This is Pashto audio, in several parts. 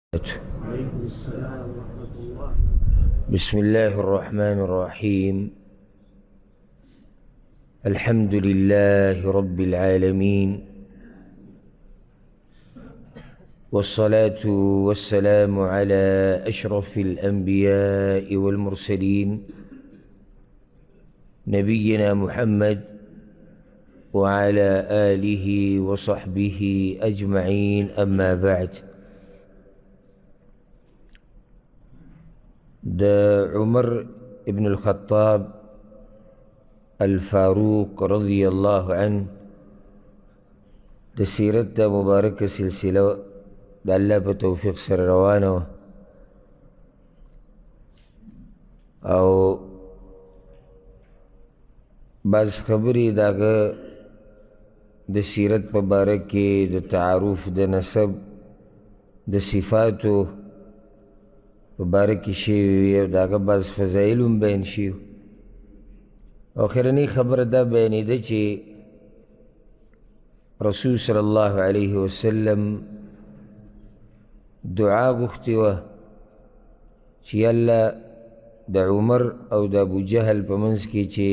عليكم السلام ورحمة الله. بسم الله الرحمن الرحيم. الحمد لله رب العالمين، والصلاة والسلام على أشرف الأنبياء والمرسلين نبينا محمد وعلى آله وصحبه أجمعين، أما بعد. عمر ابن الخطاب الفاروق رضي الله عنه سیرت مبارک سلسله د الله په توفیق سره روانه وه، او بعض خبرې د هغه د سیرت په باره کې د تعارف د نسب د صفاتو په باره کې شوي وي، او د هغه بعض فضایل هم بیان شوي. اخرنۍ خبره دا بیانېده چې رسول صلی الله علیه وسلم دعا غوښتې وه چې الله د عمر او د ابو جهل په منځ کې چې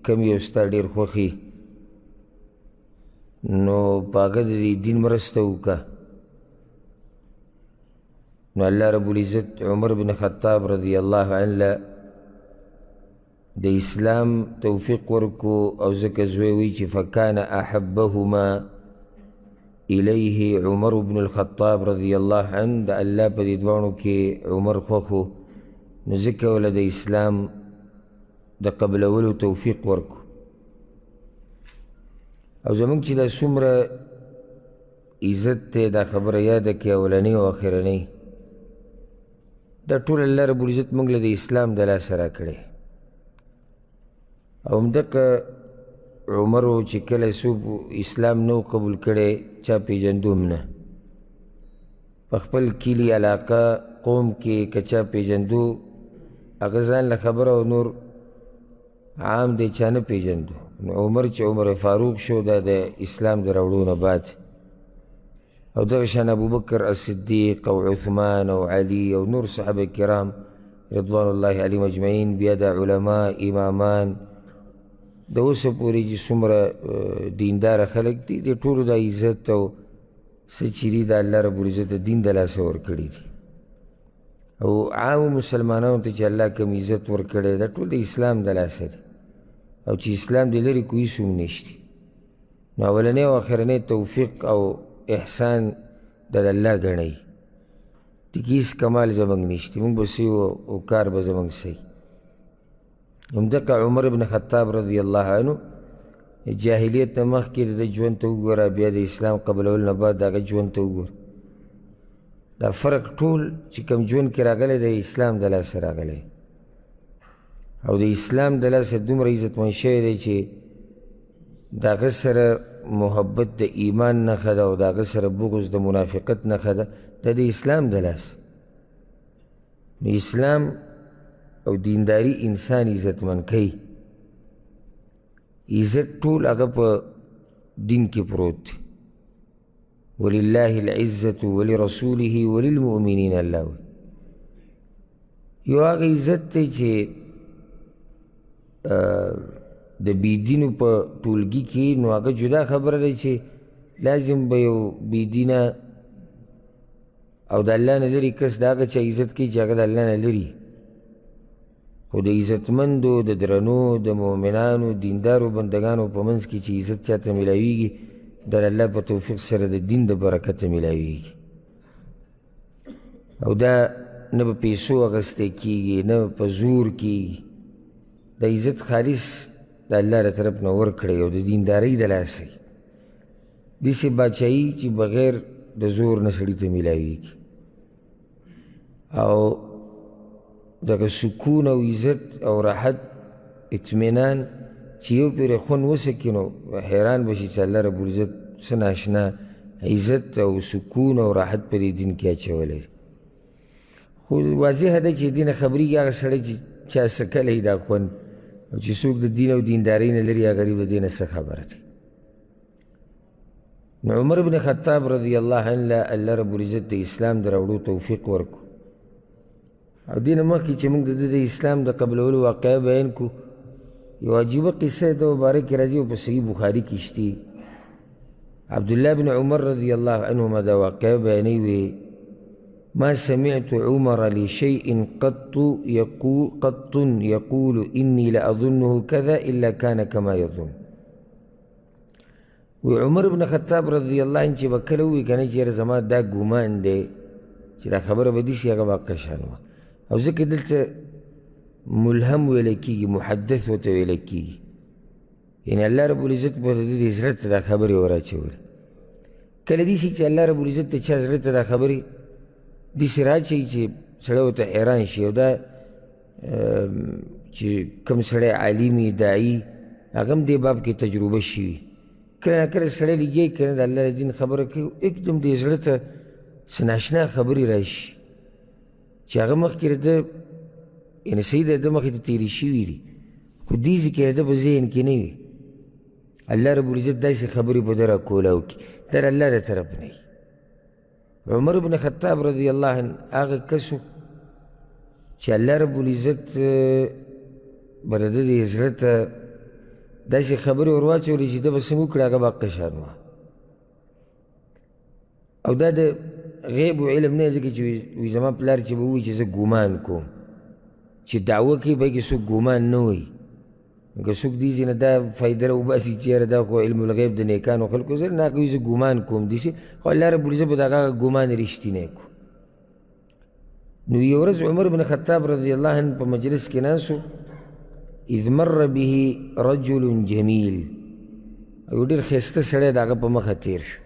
کم یو ستا ډېر خوښي، نو په هغه د دې دین مرسته وکړه. نو الله رب العزت عمر بن خطاب رضی الله عنه د اسلام توفیق ورکو، او ځکه زوی وی چې فکان احبهما الیه عمر بن الخطاب رضی الله عنه، د الله په دې دواړو کې عمر خوښو، نو ځکه وله د اسلام د قبلولو توفیق ورکو. او زمونږ چې دا څومره عزت دی دا خبره یاده کړئ، اولنۍ او اخرنۍ دا ټول الله رب العزت موږ له د اسلام د لاسه راکړی. او همدغه عمر و چې کله څوک اسلام نو قبول کړی چا پیژندو هم نه، په خپل کلي علاقه قوم کې که چا پیژندو هغه ځان له خبره او نور عام دی چا نه پیژندو. نو عمر چې عمر فاروق شو دا د اسلام د راوړو نه بعد، او دغه شان ابوبکر الصدیق او عثمان او علي او نور صحابه کرام رضوان الله علیهم اجمعین، بیا د علما امامان د اوسه پورې چې څومره دینداره خلک دي، د ټولو د عزت او څه چې دي د الله رب العزت د دین د لاسه ورکړي دي. او عامو مسلمانانو ته چې الله کوم عزت ورکړی دا ټول د اسلام د لاسه دی، او چې اسلام د لرې کوي څوک نشته. نو اولنۍ او اخرنۍ توفیق او احسان د الله ګڼئ، دکې هېڅ کمال زموږ نشته، موږ به څه او کار به زموږ څه. همدغه عمر بن خطاب رضی الله عنه جاهلیت نه مخکې د ده ژوند ته وګوره، بیا د اسلام قبلولو نه بعد د هغه ژوند ته وګوره، دا فرق ټول چې کوم ژوند کې راغلی د اسلام د لاسه راغلی، او د اسلام د لاسه دومره عزتمند شوی دی چې د هغه سره محبت د ایمان نښه ده، او د هغه سره بغض د منافقت نښه ده، دا د اسلام د لاسه. نو اسلام او دینداری انسان عزتمند کوي، عزت ټول هغه په دین کې پروت دی. ولله العزة ولرسوله وللمؤمنین، الله وایي یو هغه عزت دی چې د بېدینو په ټولګي کې، نو هغه جدا خبره دی چې لازم به یو بېدینه او د الله نه لرې کس د هغه چا عزت کوي چې هغه د الله نه لري. خو د عزتمندو د درنو د مؤمنانو دیندارو بندګانو په منځ کې چې عزت چاته میلاویږي د الله په توفیق سره د دین د برکته میلاویږي، او دا نه په پیسو اخیستی کېږي نه په زور کېږي، د عزت خالص د الله له طرف نه ورکړی او د دیندارۍ د لاسه وي. داسې باچایي چې بغیر د زور نه سړي ته میلاویږي، او دغه سکون او عزت او راحت اطمینان چې یو پرې خوند وسکي، نو حیران به شي چې الله رب العزت څه ناشنا عزت او سکون او راحت په دې دین کې اچولی. خو واضحه ده چې دینه خبرېږي هغه سړی چې چا څکلی دا خوند، او چې څوک د دین او دیندارۍ نه لري هغه غریب د دې نه څه خبره دی. نو عمر بن خطاب رضی الله عنه الله رب العزت د اسلام د راوړو توفیق ورکو. او دینه مخکې چې موږ د اسلام د قبلولو واقعه بیان کو، یو عجیبه قصه د مبارک راځي او په صحیح بخاري کې شته. عبدالله بن عمر رضی الله عنهما دا واقعه بیانوي وی: ما سمعت عمر لشيء قط يقول إني لأظنه كذا إلا كان كما يظن. و عمر بن خطاب رضی الله عنه چې به کله ووایي که نه چېرې زما دا ګمان دی چې دا خبره به داسې هغه واقع شان وه. او ځکه دلته ملهم ویلی کېږي، محدث ورته ویلی کېږي، یعنې الله رب العزت به د دې زړه ته دا خبرې ور اچولې. کله داسې چې الله رب العزت د چا زړه ته دا خبرې داسې را اچوي چې سړی ورته حیران شي. او دا چې کوم سړی عالم وي، داعي، هغه هم دې باب کې تجربه شوي. کله نه کله سړی لګیا که نه د الله د دین خبره کوي، एकदम دې زړه ته څه ناشنا خبرې را شي چې هغه مخکې د ده یعنې صحیح د ده مخې ته تېرې شوي دي، خو دې ځکې د ده په ذهن کې نه وي. الله رب العزت داسې خبرې په ده را کولاو کړي، دا د الله د طرف نه وي. عمر بن خطاب رضی الله عنه هغه کس و چې الله رب العزت به د ده دې زړه ته داسې خبرې ور واچولې چې ده به څنګه وکړي هغه به حق شان وه. او دا د غیب و علم نه ځکه چې وي زما پلار چې به ووایي چې زه ګمان کوم، چې دعوه کوي به کې څوک ګمان نه وایي. نو که څوک دې نه دا فایده راوباسي چې یاره دا خو علم الغیب د نیکانو خلکو سره نه کوي، زه ګمان کوم داسې، خو الله رب العزت به د هغه ګمان رښتینی کړو. نو یو ورځ عمر بن خطاب رضی الله عنه په مجلس کې ناست و، اذ مر به رجل جمیل، یو ډېر ښایسته سړی د هغه په مخه تېر شو.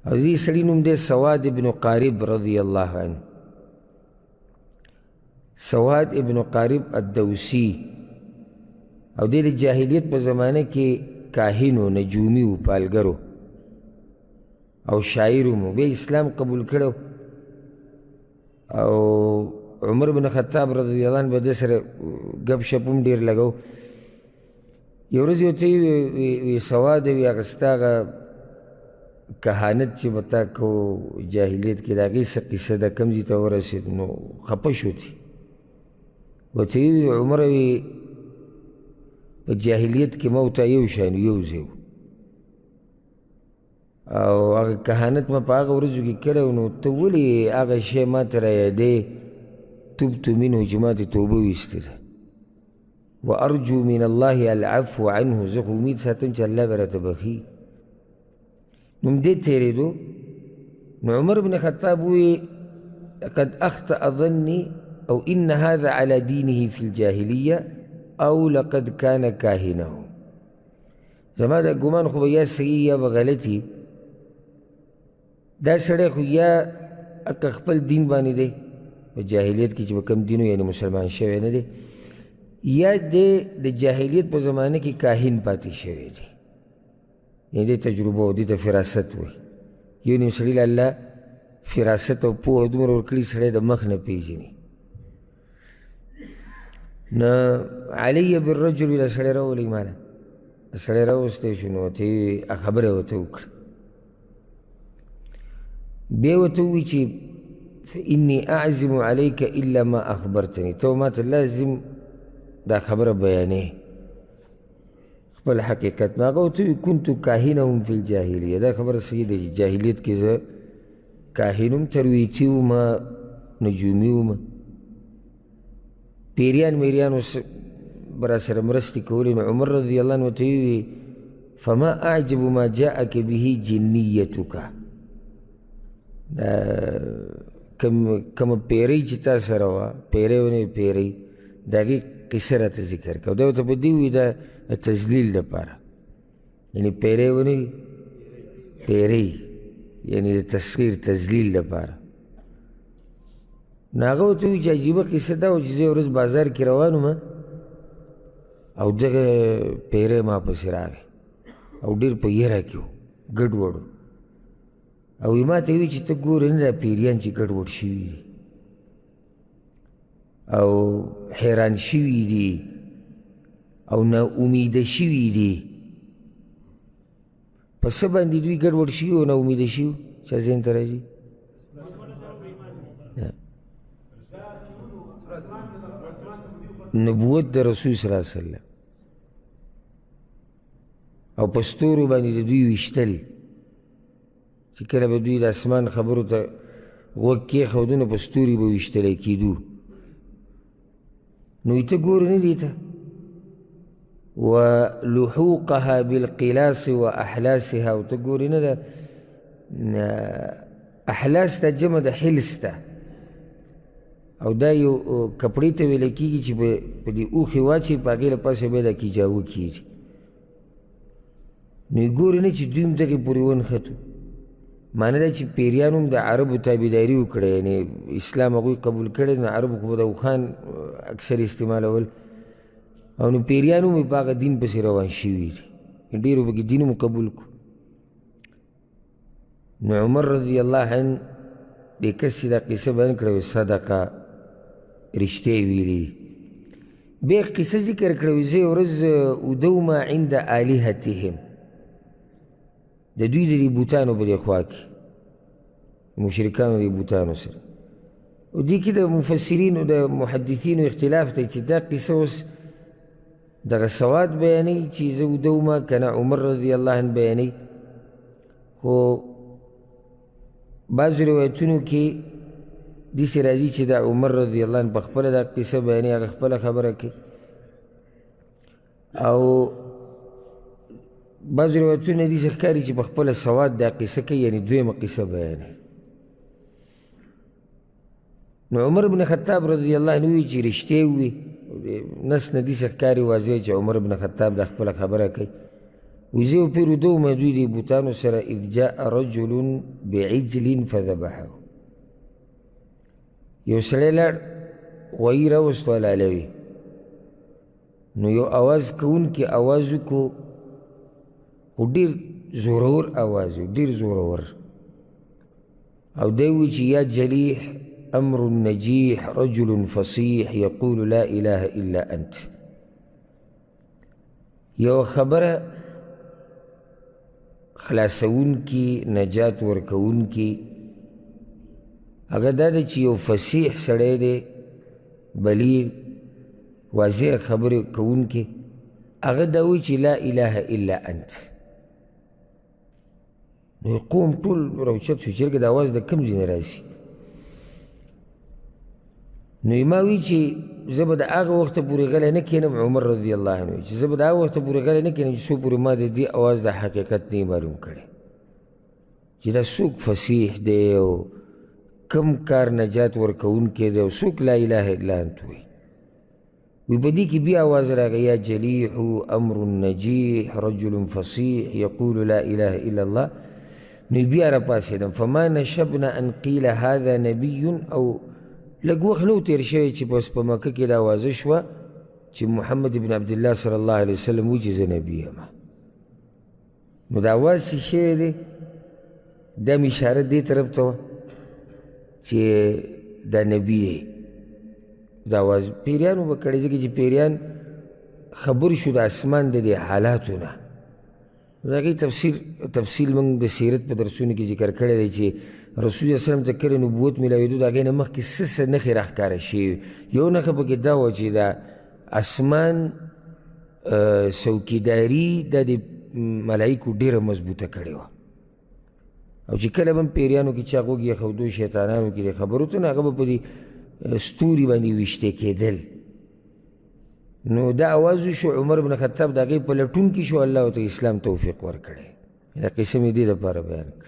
او د دې سړي نوم دی سواد ابن قارب رضی الله عنه. سواد ابن قارب الدوسی، او دی د جاهلیت په زمانه کې کاهن و، نجومي و، پالګر و او شاعر و. بیا اسلام قبول کړو او عمر بن خطاب رضی الله عنه به ده سره ګپ شپ هم ډېر لګو. یو ورځ یې ورته وی سواد وی هغه ستا هغه کهانت چې به تا کو جاهلیت کې د هغې څه قصه ده، کوم ځای ته ورسېد؟ نو خفه شو تی ورته وی عمر وی په جاهلیت کې ما ورته یو شان یو ځای و، او هغه کهانت ما په هغه ورځو کې کړی و. نو ته ولې هغه شی ما ته را یادوې؟ تبت منه چې ما ته توبه ویستې ده. وارجو من الله العفو عنه، زه خو امید ساتم چې الله به راته بخي. نو همدې تېرېدو. نو عمر بن خطاب ووی قد اخطأ ظني او ان هذا على دينه في الجاهليه او لقد كان كاهنه. زما دا ګمان خو به یا صحیح یا به غلطي، دا سړی خو یا اکه خپل دین باندې دی په جاهلیت کې چې به کوم دین یعنی مسلمان شوی نه دی، یا دی د جاهلیت په زمانه کې کاهن پاتې شوی دی. یعنې دې تجربه او دې ته فراست وایي. یو نیم سړي له الله فراست او پوهه دومره ورکړي سړی د مخ نه پېژني. نه علی بالرجل له سړی راولي ماله سړی راوستی شو. نو ورته یې خبره ورته وکړه. بیا ورته ووایي چې فإني أعزم عليك إلا ما أخبرتني، تو ما ته لازم دا خبره بیانې خپل حقیقت. نو هغه ورته ووایي كنت کاهنهم فی الجاهلیه، دا خبره صحیح ده چې جاهلیت کې زه کاهن وم، ترویتي وم، نجومي وم، پیریان میریانو به راسره مرستې کولې. نو عمر رضی الله عنه ورته ووایي فما أعجب ما جاءك به جنیتک، دا کومه پیرۍ چې تا سره وه، پیرۍ ونه پیرۍ، د هغې قصه راته ذکر کړه. دا ورته په دې ووایي دا د تذلیل دپاره، یعنې پیرۍ ونه وي پیرۍ، یعنې د تصغیر تذلیل دپاره. نو هغه ورته ووایي چې عجیبه قصه دا وه چې زه یو ورځ بازار کې روان وم او دغه پیرۍ ما پسې راغی او ډېر په یره کې و، ګډوډ و. او ما ته وی چې ته ګورې نه دا پیریان چې ګډوډ شوي دي او حیران شوي دي او نا امیده شوي دي، په څه باندې دوی ګډوډ شوي او ناامیده شوي چا ذهن ته راځي نبوت د رسول صلی الله علیه وسلم او په ستورو باندې د دوی ویشتل چې کله به دوی د اسمان خبرو ته غوږ کېښودو نو په ستوري به ویشتلی کېدو نو ته ګورې نه دې ته ولحوقها بالقلاص واحلاسها او ته ګورې نه ده احلاس ته جمع د حلس ته او دا یو کپړې ته ویلی کېږي چې په دې اوښې واچوي په هغې له پاسه بیا دا کیجاوه کېږي نو یې ګورې نه چې دوی هم دغې پورې ونښتو معنی دا چې پیریانو هم د عربو تابعداري وکړه یعنې اسلام هغوی قبول کړی نو عربو خو به د اوښان اکثر استعمالول او نو پیریانو هم په هغه دین پسې روان شوي دي ډېرو پکې دین هم قبول کړو نو عمر رضی الله عنه دې کس چې دا قصه بیان کړې صدقه رښتیا یې ویلي دي بیا قصه ذکر کړې زه یې ورځ اوده ومه عند آلهتهم د دوی د دې بوتانو په دې خوا کې مشرکانو دې بوتانو سره او دې کې د مفسرینو د محدثینو اختلاف دی چې دا قصه اوس دغه سواد بیانوي چې زه اوده ومه که نه عمر رضی الله عنه بیانوي خو بعضو روایتونو کې داسې راځي چې دا عمر رضی الله عنه په خپله دا قصه بیانوي هغه خپله خبره کوي او بعضو روایتونه داسې ښکاري چې په خپله سواد دا قصه کوي یعنې دویمه قصه بیانوي نو عمر بن خطاب رضی الله عنه وایي چې رښتیا ووي نس نه داسې ښکاري واضح چې عمر بن خطاب دا خپله خبره کوي وایي زه یو پیر اوده ومه دوی دې بوتانو سره اذ جاء رجل بعجل فذبحه یو سړی لاړ غویي راوست ولالوي نو یو اواز کوونکي اواز وکړو خو ډېر زورور اواز و ډېر زورور او دی وایي چې یا جلیح امر نجیح رجل فصیح یقول لا اله الا انت یو خبره خلاصونکي نجات ورکوونکي هغه دا دی چې یو فصیح سړی دی بلیغ واضح خبرې کوونکي هغه دا وایي چې لا اله الا انت نو قوم ټول راوچت شو چې هلکه د اواز د کوم ځای نه راسي نو ما وی چې زه به د هغه وخته پورې غلی نه کښېنم عمر رضی الله عنه چې زه به د هغه وخته پورې غلی نه کښېنم چې څو پورې ما د دې اواز د حقیقت نه معلوم کړی چې دا څوک فصیح دی او کم کار نجات ورکوونکی دی او څوک لا اله الا انت وایي وی په دې کې بیا اواز راغی یا جلیح امر نجیح رجل فصیح یقول لا اله الا الله نو بیا راپاڅېدم فما نشبنا ان قیل هذا نبی او لږ وخت نه و تېر شوی چې بس په مکه کې دا واضح شوه چې محمد بن عبدالله صلی الله علیه وسلم وایي چې زه نبي یم نو دا اواز چې شوی دی دا مې اشاره دې طرف ته وه چې دا نبي دی دا اواز پیریانو به کړی ځکه چې پیریان خبر شو د اسمان د دې حالاتو نه د هغې تفصیل موږ د سیرت په درسونو کې ذکر کړی دی چې رسول الله وسلم ته کله نبوت میلاوېدو د هغې نه مخکې څه نښې راښکاره شوي یو نښه پکې دا وه چې دا اسمان څوکیداري دا د ملایکو ډېره مضبوطه کړې وه او چې کله به هم پیریانو کې چا غوږ ایښودو شیطانانو کې د خبرو ته نو هغه به په دې ستوري باندې ویشتې کېدل نو دا اواز وشو عمر بن خطاب د هغې په لټون کې شو الله ورته اسلام توفیق ورکړی دا قصه مې دې دپاره بیان کړ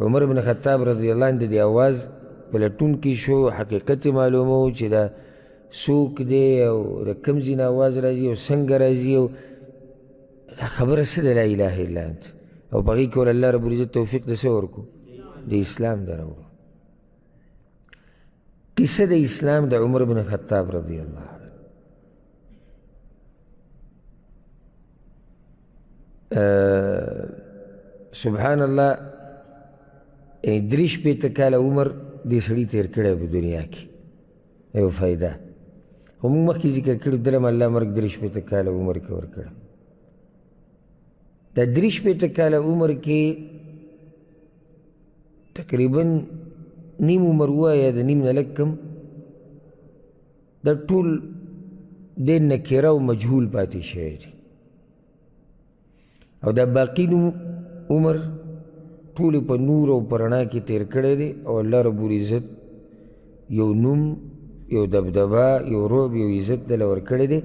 عمر بن خطاب رضی الله عنه د دې اواز په لټون کې شو حقیقت یې معلومه و چې دا څوک دی او د کوم ځای نه اواز راځي او څنګه راځي او دا خبره څه ده لا اله الا انت او په هغې کې ول الله رب العزت توفیق د څه ورکړو د اسلام د راوړو قصه د اسلام د عمر بن خطاب رضی الله عنه سبحان الله درې شپېته کاله عمر دې سړي تېر کړی په دنیا کې یو فایده خو موږ مخکې ذکر کړي درم الله مرګ درې شپېته کاله عمر کې ورکړی دا 63 کاله عمر کې تقریبا نیم عمر ووایه د نیم نه لږ کم دا ټول د نکره او مجهول پاتې شوی دی او دا باقي عمر ټول په نور او په رڼا کې تیر کړی دی او الله رب العزت یو نوم یو دبدبه یو رعب یو عزت دله ورکړی دی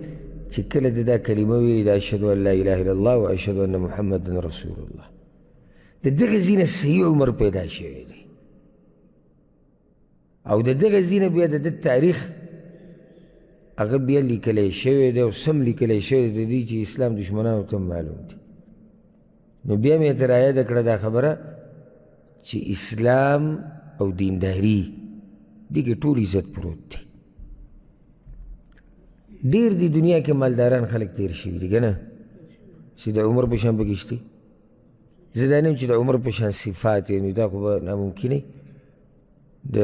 چې کله د دا کلمه ویلي د اشهد ان لا اله الا الله و اشهد ان محمدا رسول الله د دغه ځینه صحیح عمر پیدا شوی دی او د دغه ځینه بیا د تاریخ هغه بیا لیکلی شوی دی او سم لیکلی شوی دی د دې چې اسلام دشمنانو ته معلوم دی نو بیا مې ته رایاده کړه دا خبره چې اسلام او دینداري دې کې ټول عزت پروت دی ډېر دی دنیا کې مالداران خلک تیر شوي دي که نه چې د عمر په شان پکې شته زه دا نه یم چې د عمر په شان صفات یعنې دا خو به ناممکنه د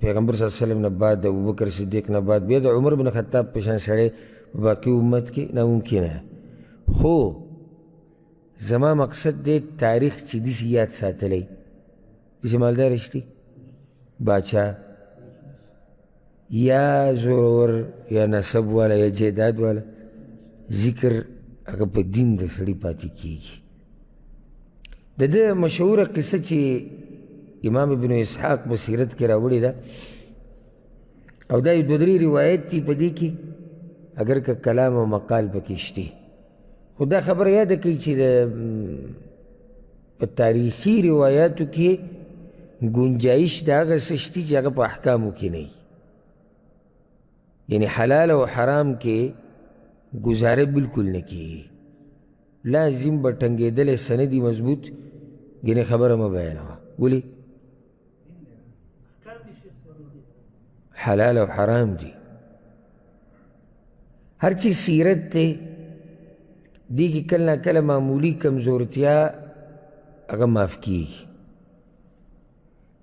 پیغمبر صلی الله علیه وسلم نه بعد د ابوبکر صدیق نه بعد بیا د عمر بن خطاب په شان سړی په باقي امت کې ناممکنه خو زما مقصد دی تاریخ چې داسې یاد ساتلی داسې مالدار شته باچا یا زورور یا نسب والا یا جیداد والا ذکر هغه په دین د سړي پاتې کېږي د ده مشهوره قصه چې امام ابن اسحاق په سیرت کې راوړې ده او دا یو دوه درې روایت دي په دې کې اگر که کلام او مقال پکې شته خو دا خبره یاده کوي چې په تاریخي روایاتو کې گنجایش د هغه څه شته چې هغه په احکامو کې نه وي یعنی حلال او حرام کې گزاره بالکل نه کېږي لازم به ټنګېدلی سندي مضبوط ګنې خبره مه بیانوه ولې حلال او حرام دي هر چې سیرت دی دې کې کله نه کله معمولي کمزورتیا هغه معاف کېږي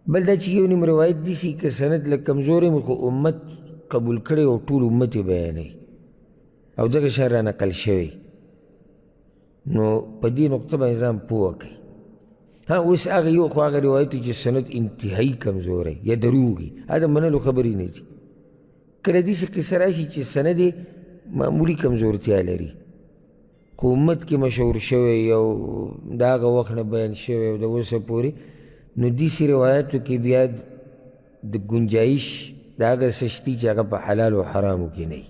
بل دا چې یو نیم روایت داسې که سند لږ کمزوری مو خو امت قبول کړی او ټول امت یې بیانوي او دغه شان را نقل شوی نو په دې نقطه باندې ځان پوه کوي ها اوس هغه یو خو هغه روایت چې سند انتهایي کمزوری یا دروغي دا د منلو خبرې نه دي کله داسې قصه راشي چې سند یې معمولي کمزورتیا لري خو امت کې مشهور شوی او د هغه وخت نه بیان شوی او د اوسه پورې نو داسې روایاتو کې بیا د گنجایش د هغه څه شتي چې هغه په حلال او حرامو کې نه وي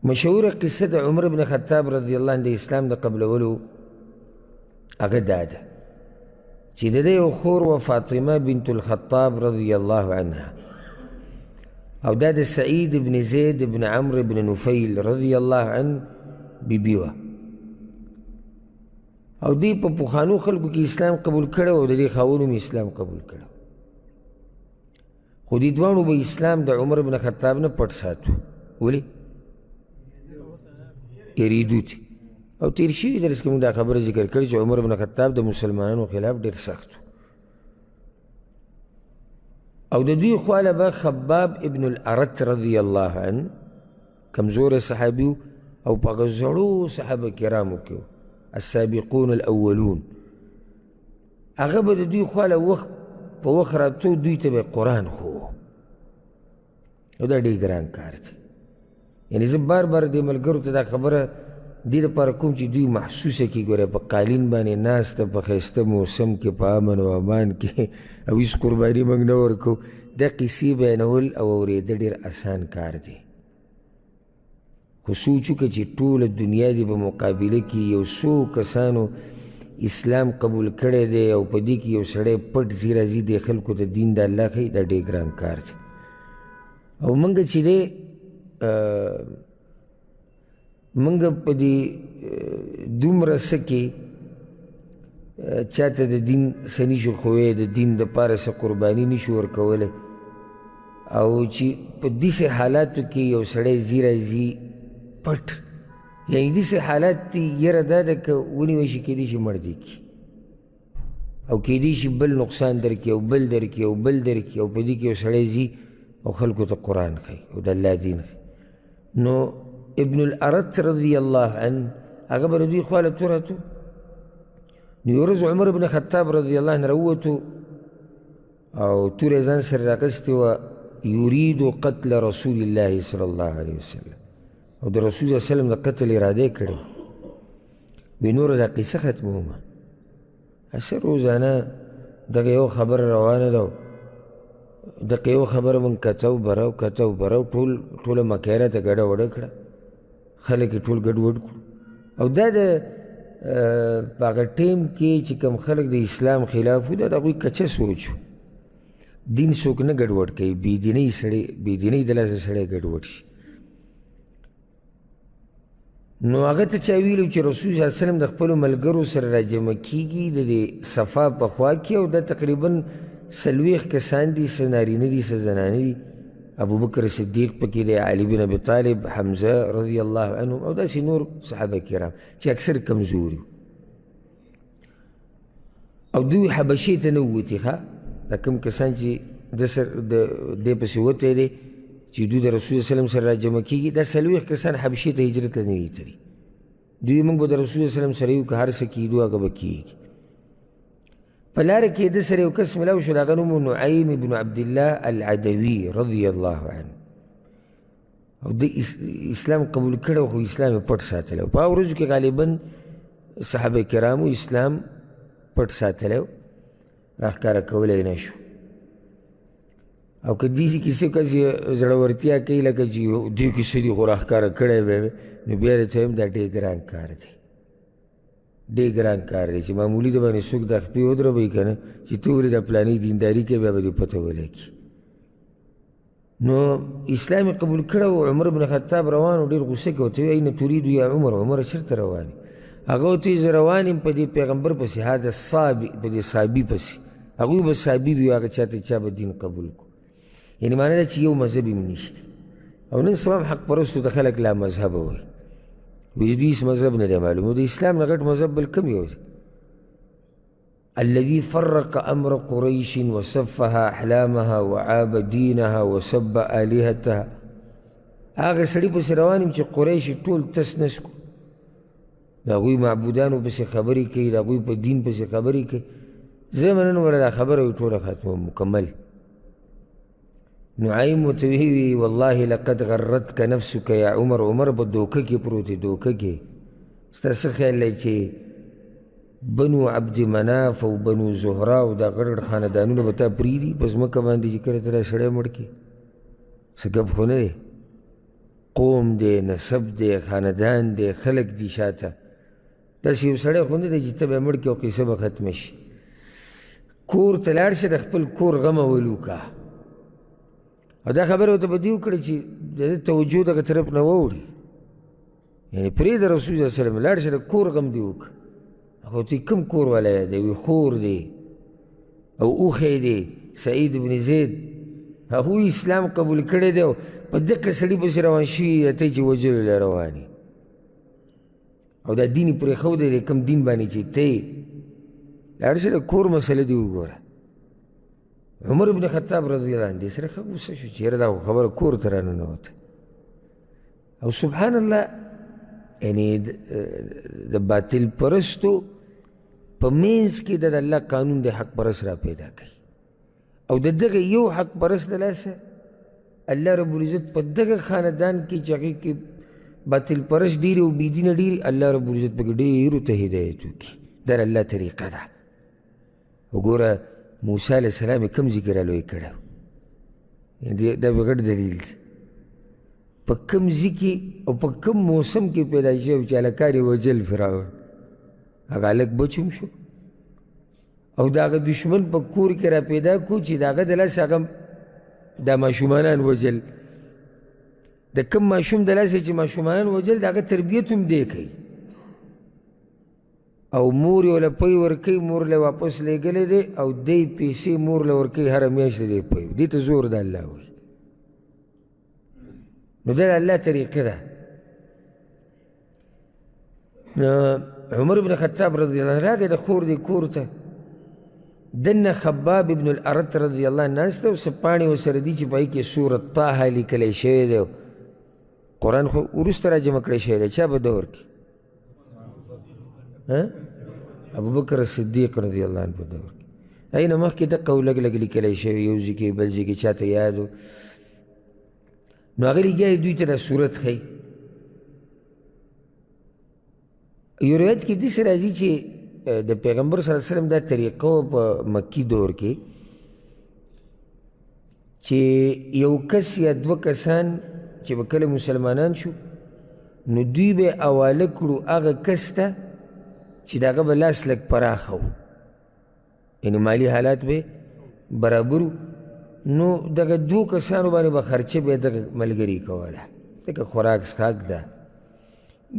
مشهوره قصه د عمر بن خطاب رضی الله عنه د اسلام د قبلولو هغه دا ده چې د ده یو خور و فاطمه بنت الخطاب رضی الله عنها او دا د سعید بن زید بن عمرو بن نفیل رضی الله عنه بیبي وه او دی په پخوانو خلکو کې اسلام قبول کړی او د دې خاوند هم اسلام قبول کړی خو دې دواړو به اسلام د عمر بن خطاب نه پټ ساتو ولې یریدو تي او تیر شوي درس کې موږ دا خبره ذکر کړې چې عمر بن خطاب د مسلمانانو خلاف ډېر سخت او د دوی خواله به خباب ابن الارت رضی الله عنه کمزوره صحابي او په هغه زړو صحابه کرامو کې السابقون الاولون هغه به د دوی خواله وخت په وخت راتلو دوی ته به قرآن ښوو او دا ډېر ګران کار دی یعنې زه بار بار دې ملګرو ته دا خبره دې دپاره کوم چې دوی محسوسه کړي ګوره په قالین باندې ناسته په ښایسته موسم کې په امن او امان کې او هېڅ قرباني موږ نه ورکوو دا قیسې بیانول او اورېده ډېر اسان کار دی خو سوچ وکړه چې ټوله دنیا دې په مقابله کې یو څو کسانو اسلام قبول کړی دی او په دې کې یو سړی پټ ځي راځي دې خلکو ته دین د الله ښیي دا ډېر ګران کار دی او موږ چې دی موږ په دې دومره څه کې چاته د دین څه نشو ښوی د دین دپاره څه قرباني نشو ورکولی او چې په داسې حالاتو کې یو سړی ځي راځي پټ یعنې داسې حالات دي یره دا ده که ونیوی شي کیدای شي مړ دې کړي او کیدای شي بل نقصان درکړي او بل درکړي او بل درکړي او په دې کې یو سړی ځي او خلکو ته قرآن ښیي او د الله دین ښیي نو ابن الارت رضی الله عنه هغه به د دوی خواله توراتو. نو یو ورځ عمر بن خطاب رضی الله عنه راووتو او توره یې ځان سره رااخیستې وه، یرید قتل رسول الله صلی الله علیه وسلم، او د رسول صلی الله علیه وسلم د قتل اراده یې کړې. وی نوره دا قصه ختمومه، هسې روزانه دغه یو خبره روانه ده، دغه یو خبره مونږ کته و بره ټوله مکیره ته ګډه وډه کړه، خلک یې ټول ګډ وډ کړو. او دا د په هغه ټیم کې چې کوم خلک د اسلام خلاف وو، دا د هغوی کچه سوچ وو. دین څوک نه ګډوډ کوي، بېدینۍ د لاسه سړی ګډوډ شي. نو هغه ته چا ویلو چې رسول صلی الله علیه وسلم د خپلو ملګرو سره راجمع کېږي د دې صفا په خوا کې، او دا تقریبا 40 کسان دي، څه نارینه دي څه زنانه دي. ابوبکر صدیق پکې دی، علي بن ابي طالب، حمزه رضی الله عنهم، او داسې نور صحابه کرام چې اکثر کمزوري. او دوی حبشې ته نه ووتې، ښه دا کوم کسان چې دې پسې وتی دی چې دوی د رسول صلی الله علیه وسلم سره راجمع کېږي، دا 40 کسان حبشې ته هجرت له نه دي تللي. دوی موږ به د رسول صلی الله علیه وسلم سره یو که هر څه کېدو هغه به کېږي. په لاره کې د سره یو کس ملاو شو، د هغه نوم نعیم بن عبدالله العدوي رضی الله عنه، او د اسلام قبول کړی خو اسلام یې پټ ساتلی و. په هغه ورځو کې غالبا صحابه کرامو اسلام پټ ساتلی و، راښکاره کولی نه شو. او که داسې کیسې کسې زړورتیا کوي لکه چې دې کیسې دي خو راښکاره کړی به وي، نو بیا درته وایم دا ډېر ګران کار دی، ډېر ګران کار دی چې معمولي د باندې څوک دا خپې ودروي که نه چې ته ولې دا پلانې دینداري کوي، بیا به دې پته ولګي. نو اسلام یې قبول کړی و. عمر بن خطاب روان و، ډېر غوسه کې ورته وایي این تریدو یا عمر، عمره چېرته روان یې؟ هغه ورته وایي زه روان یم په دې پیغمبر پسې، هذا الصابي، په دې صابي پسې. هغوی به صابي وي، هغه چا ته چا به دین قبول کړو. یعنې معنی ده چې یو مذهب یې نشته. او نن سبا هم حق پرستو ته خلک لا مذهبه وایي، وایي د دوی هېڅ مذهب نه دی معلوم. د اسلام نه غټ مذهب بل کوم یو دی؟ الذي فرق امر قريش وسفها احلامها وعاب دينها وسب الهتها. هغه سړي پسې روان یم چې قریش ټول تس نس کړو، د هغوی معبودانو پسې خبرې کوي، د هغوی په دین پسې خبرې کوي. زه به نن ورله دا خبره وي ټوله ختمه مکمل. نعیم ورته ویي والله لقد غرتک نفسک یا عمر، عمر په دوکه کې پروت دی، دوکه کې. ستا څه خیال دی چې بنو عبد مناف او بنو زهرا او دا غړ خاندانونه به تا پرېږدي په ځمکه باندې چې کله ته دا سړی مړ کړې؟ څه ګپ خو نه دی، قوم دی، نسب دی، خاندان دی، خلک دي شاته. داسې یو سړی خو نه دی چې ته به یې مړ کړې او قصه به ختمه شي. کور ته لاړ شه، د خپل کور غم اول وکړه. او دا خبره ورته به دې وکړه چې د ده توجه دغه طرف نه واوړي، یعنې پرېږده رسول صلی الله علیه وسلم، لاړ شه د کور غم دې وکړه. هغه ورته کوم کور والا یې دی؟ وي خور دی او اوښی دی، سعید بن زید. هغوی اسلام قبول کړی دی او په دقه سړي پسې روان شوي، ته چې وجلو له روان یې. او دا دین یې پرېښودی دی کوم دین باندې چې ته یې. لاړ شه د کور مسله دې وګوره. عمر بن خطاب رضی الله عنه دې سره ښه غوسه شو چې یاره دا خبره کور ته راننوته. او سبحان الله، یعنې د باطل پرستو په منځ کې د الله قانون د حق پرست را پیدا کوي. او د دغه یو حق پرست د لاسه الله رب العزت په دغه خاندان کې چې هغې کې باطل پرست ډېرې او بېدینه ډېرې، الله رب العزت پکې ډېرو ته هدایت وکړي. دا د الله طریقه ده. وګوره موسی علیه السلام یې کوم ذکر لوی کړی و، دا به غټ دلیل دی. په کوم ځای کې او په کوم موسم کې پیدا شوی چې هلکان یې وجل فرعون، هغه هلک بچ هم شو. او د هغه دشمن په کور کې را پیدا کړو چې د هغه د لاسه هغه دا ماشومانان وجل. د کوم ماشوم د لاسه چې ماشومانان وجل، د هغه تربیت هم دی کوي. او مور یې له پی ورکوي، مور له واپس لېږلی دی، او دی پیسې مور له ورکوي هره میاشت دی پی. دې ته زور د الله وایي. نو دا د الله طریقه ده. نو عمر بن خطاب رضی الله عنه راغی د خور دې کور ته. دنه خباب ابن الارت رضی الله عنه ناست دی او څه پاڼې ورسره دي چې په هغې کې سورة طه لیکلی شوی دی. قرآن خو وروسته را جمع کړی شوی دی. چا په دور کې؟ ابو بکر صدیق رضی الله عنه په دور کې اینه مخکې دقه لږ لږ لیکلی شوي یو ځای کې بل ځای کې چاته یاد و نو هغه لګیا دوی ته دا صورت ښیي یو روایت کې داسې راځي چې د پیغمبر صلی الله علیه وسلم دا طریقه په مکی دور کې چې یو کس یا دوه کسان چې به کله مسلمانان شو نو دوی به حواله کړو هغه کس ته چې د هغه به لاس لږ پراخه و یعنې مالي حالات به برابر نو دغه دوو کسانو باندې به خرچه به دغه ملګري کوله لکه خوراک څښاک ده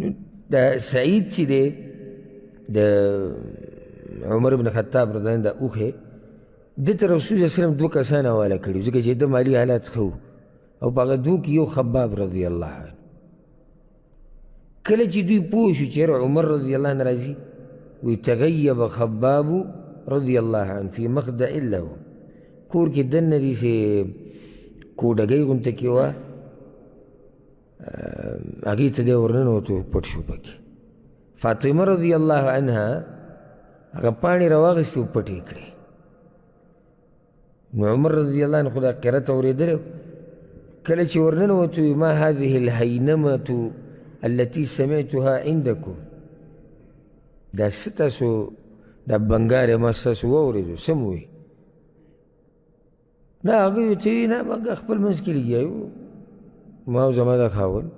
نو دا سعید چې دی د عمر بن خطاب رضی الله عنه د اوښې ده ته رسول صلی وسلم دوه کسان حواله کړي ځکه چې د مالي حالات ښه و او په هغه دوو کې یو خباب رضی الله عنه کله چې دوی پوه شو چې عمر رضی الله عنه راځي وی تغیب خباب رضی الله عنه فی مخدع له کور کې دننه داسې کوډګۍ غونته کې وه هغې ته دی ورننوتو پټ شو پکې فاطمه رضی الله عنها هغه پاڼې راواغېستې او پټې کړې نو عمر رضی الله عنه خو دا قرت اورېدلی کله چې ورننوتو ما هذه الهینمة التي سمعتها عندكم دا څه تاسو دا بنګار ما ستاسو واورېدو څه مو وي نه هغوی ورته وي نه موږ خپل منځ کې لګیا یو ما او زما دا خاوند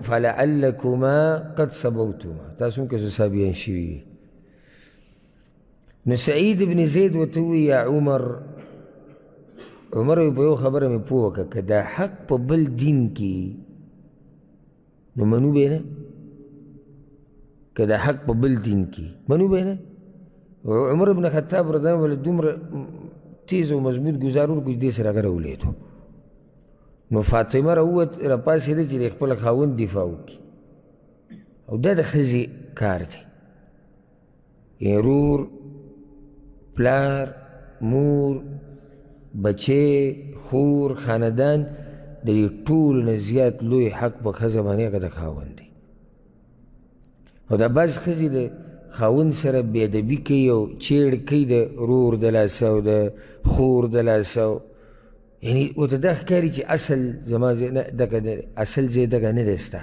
فلعلكما قد سبوتما تاسو هم که صحابیان شوي نو سعید بن زید ورته ووایي یا عمر عمر په یو خبره مې پوه وکړه که دا حق په بل دین کې نو منو به نه که دا حق په بل دین کې منو به نه عمر بن خطاب رضی الله عنه دومره تیز او مضبوط ګزار ورکړو چې دې سره هغه راولېدو نو فاطمه راپاڅېده چې د خپل خاوند دفاع وکړي او دا د ښځې کار دی یعنې ورور پلار مور بچې خور خاندان د دې ټولو نه زیات لوی حق په ښځه باندې هغه د خاوند دی او دا بعض ښځې د خاوند سره بېادبي کوي او چیړ کوي د ورور د لاسه او د خور د لاسه یعنی ورته دا ښکاري چې اصل زما اصل ځای دغه نه دی ستا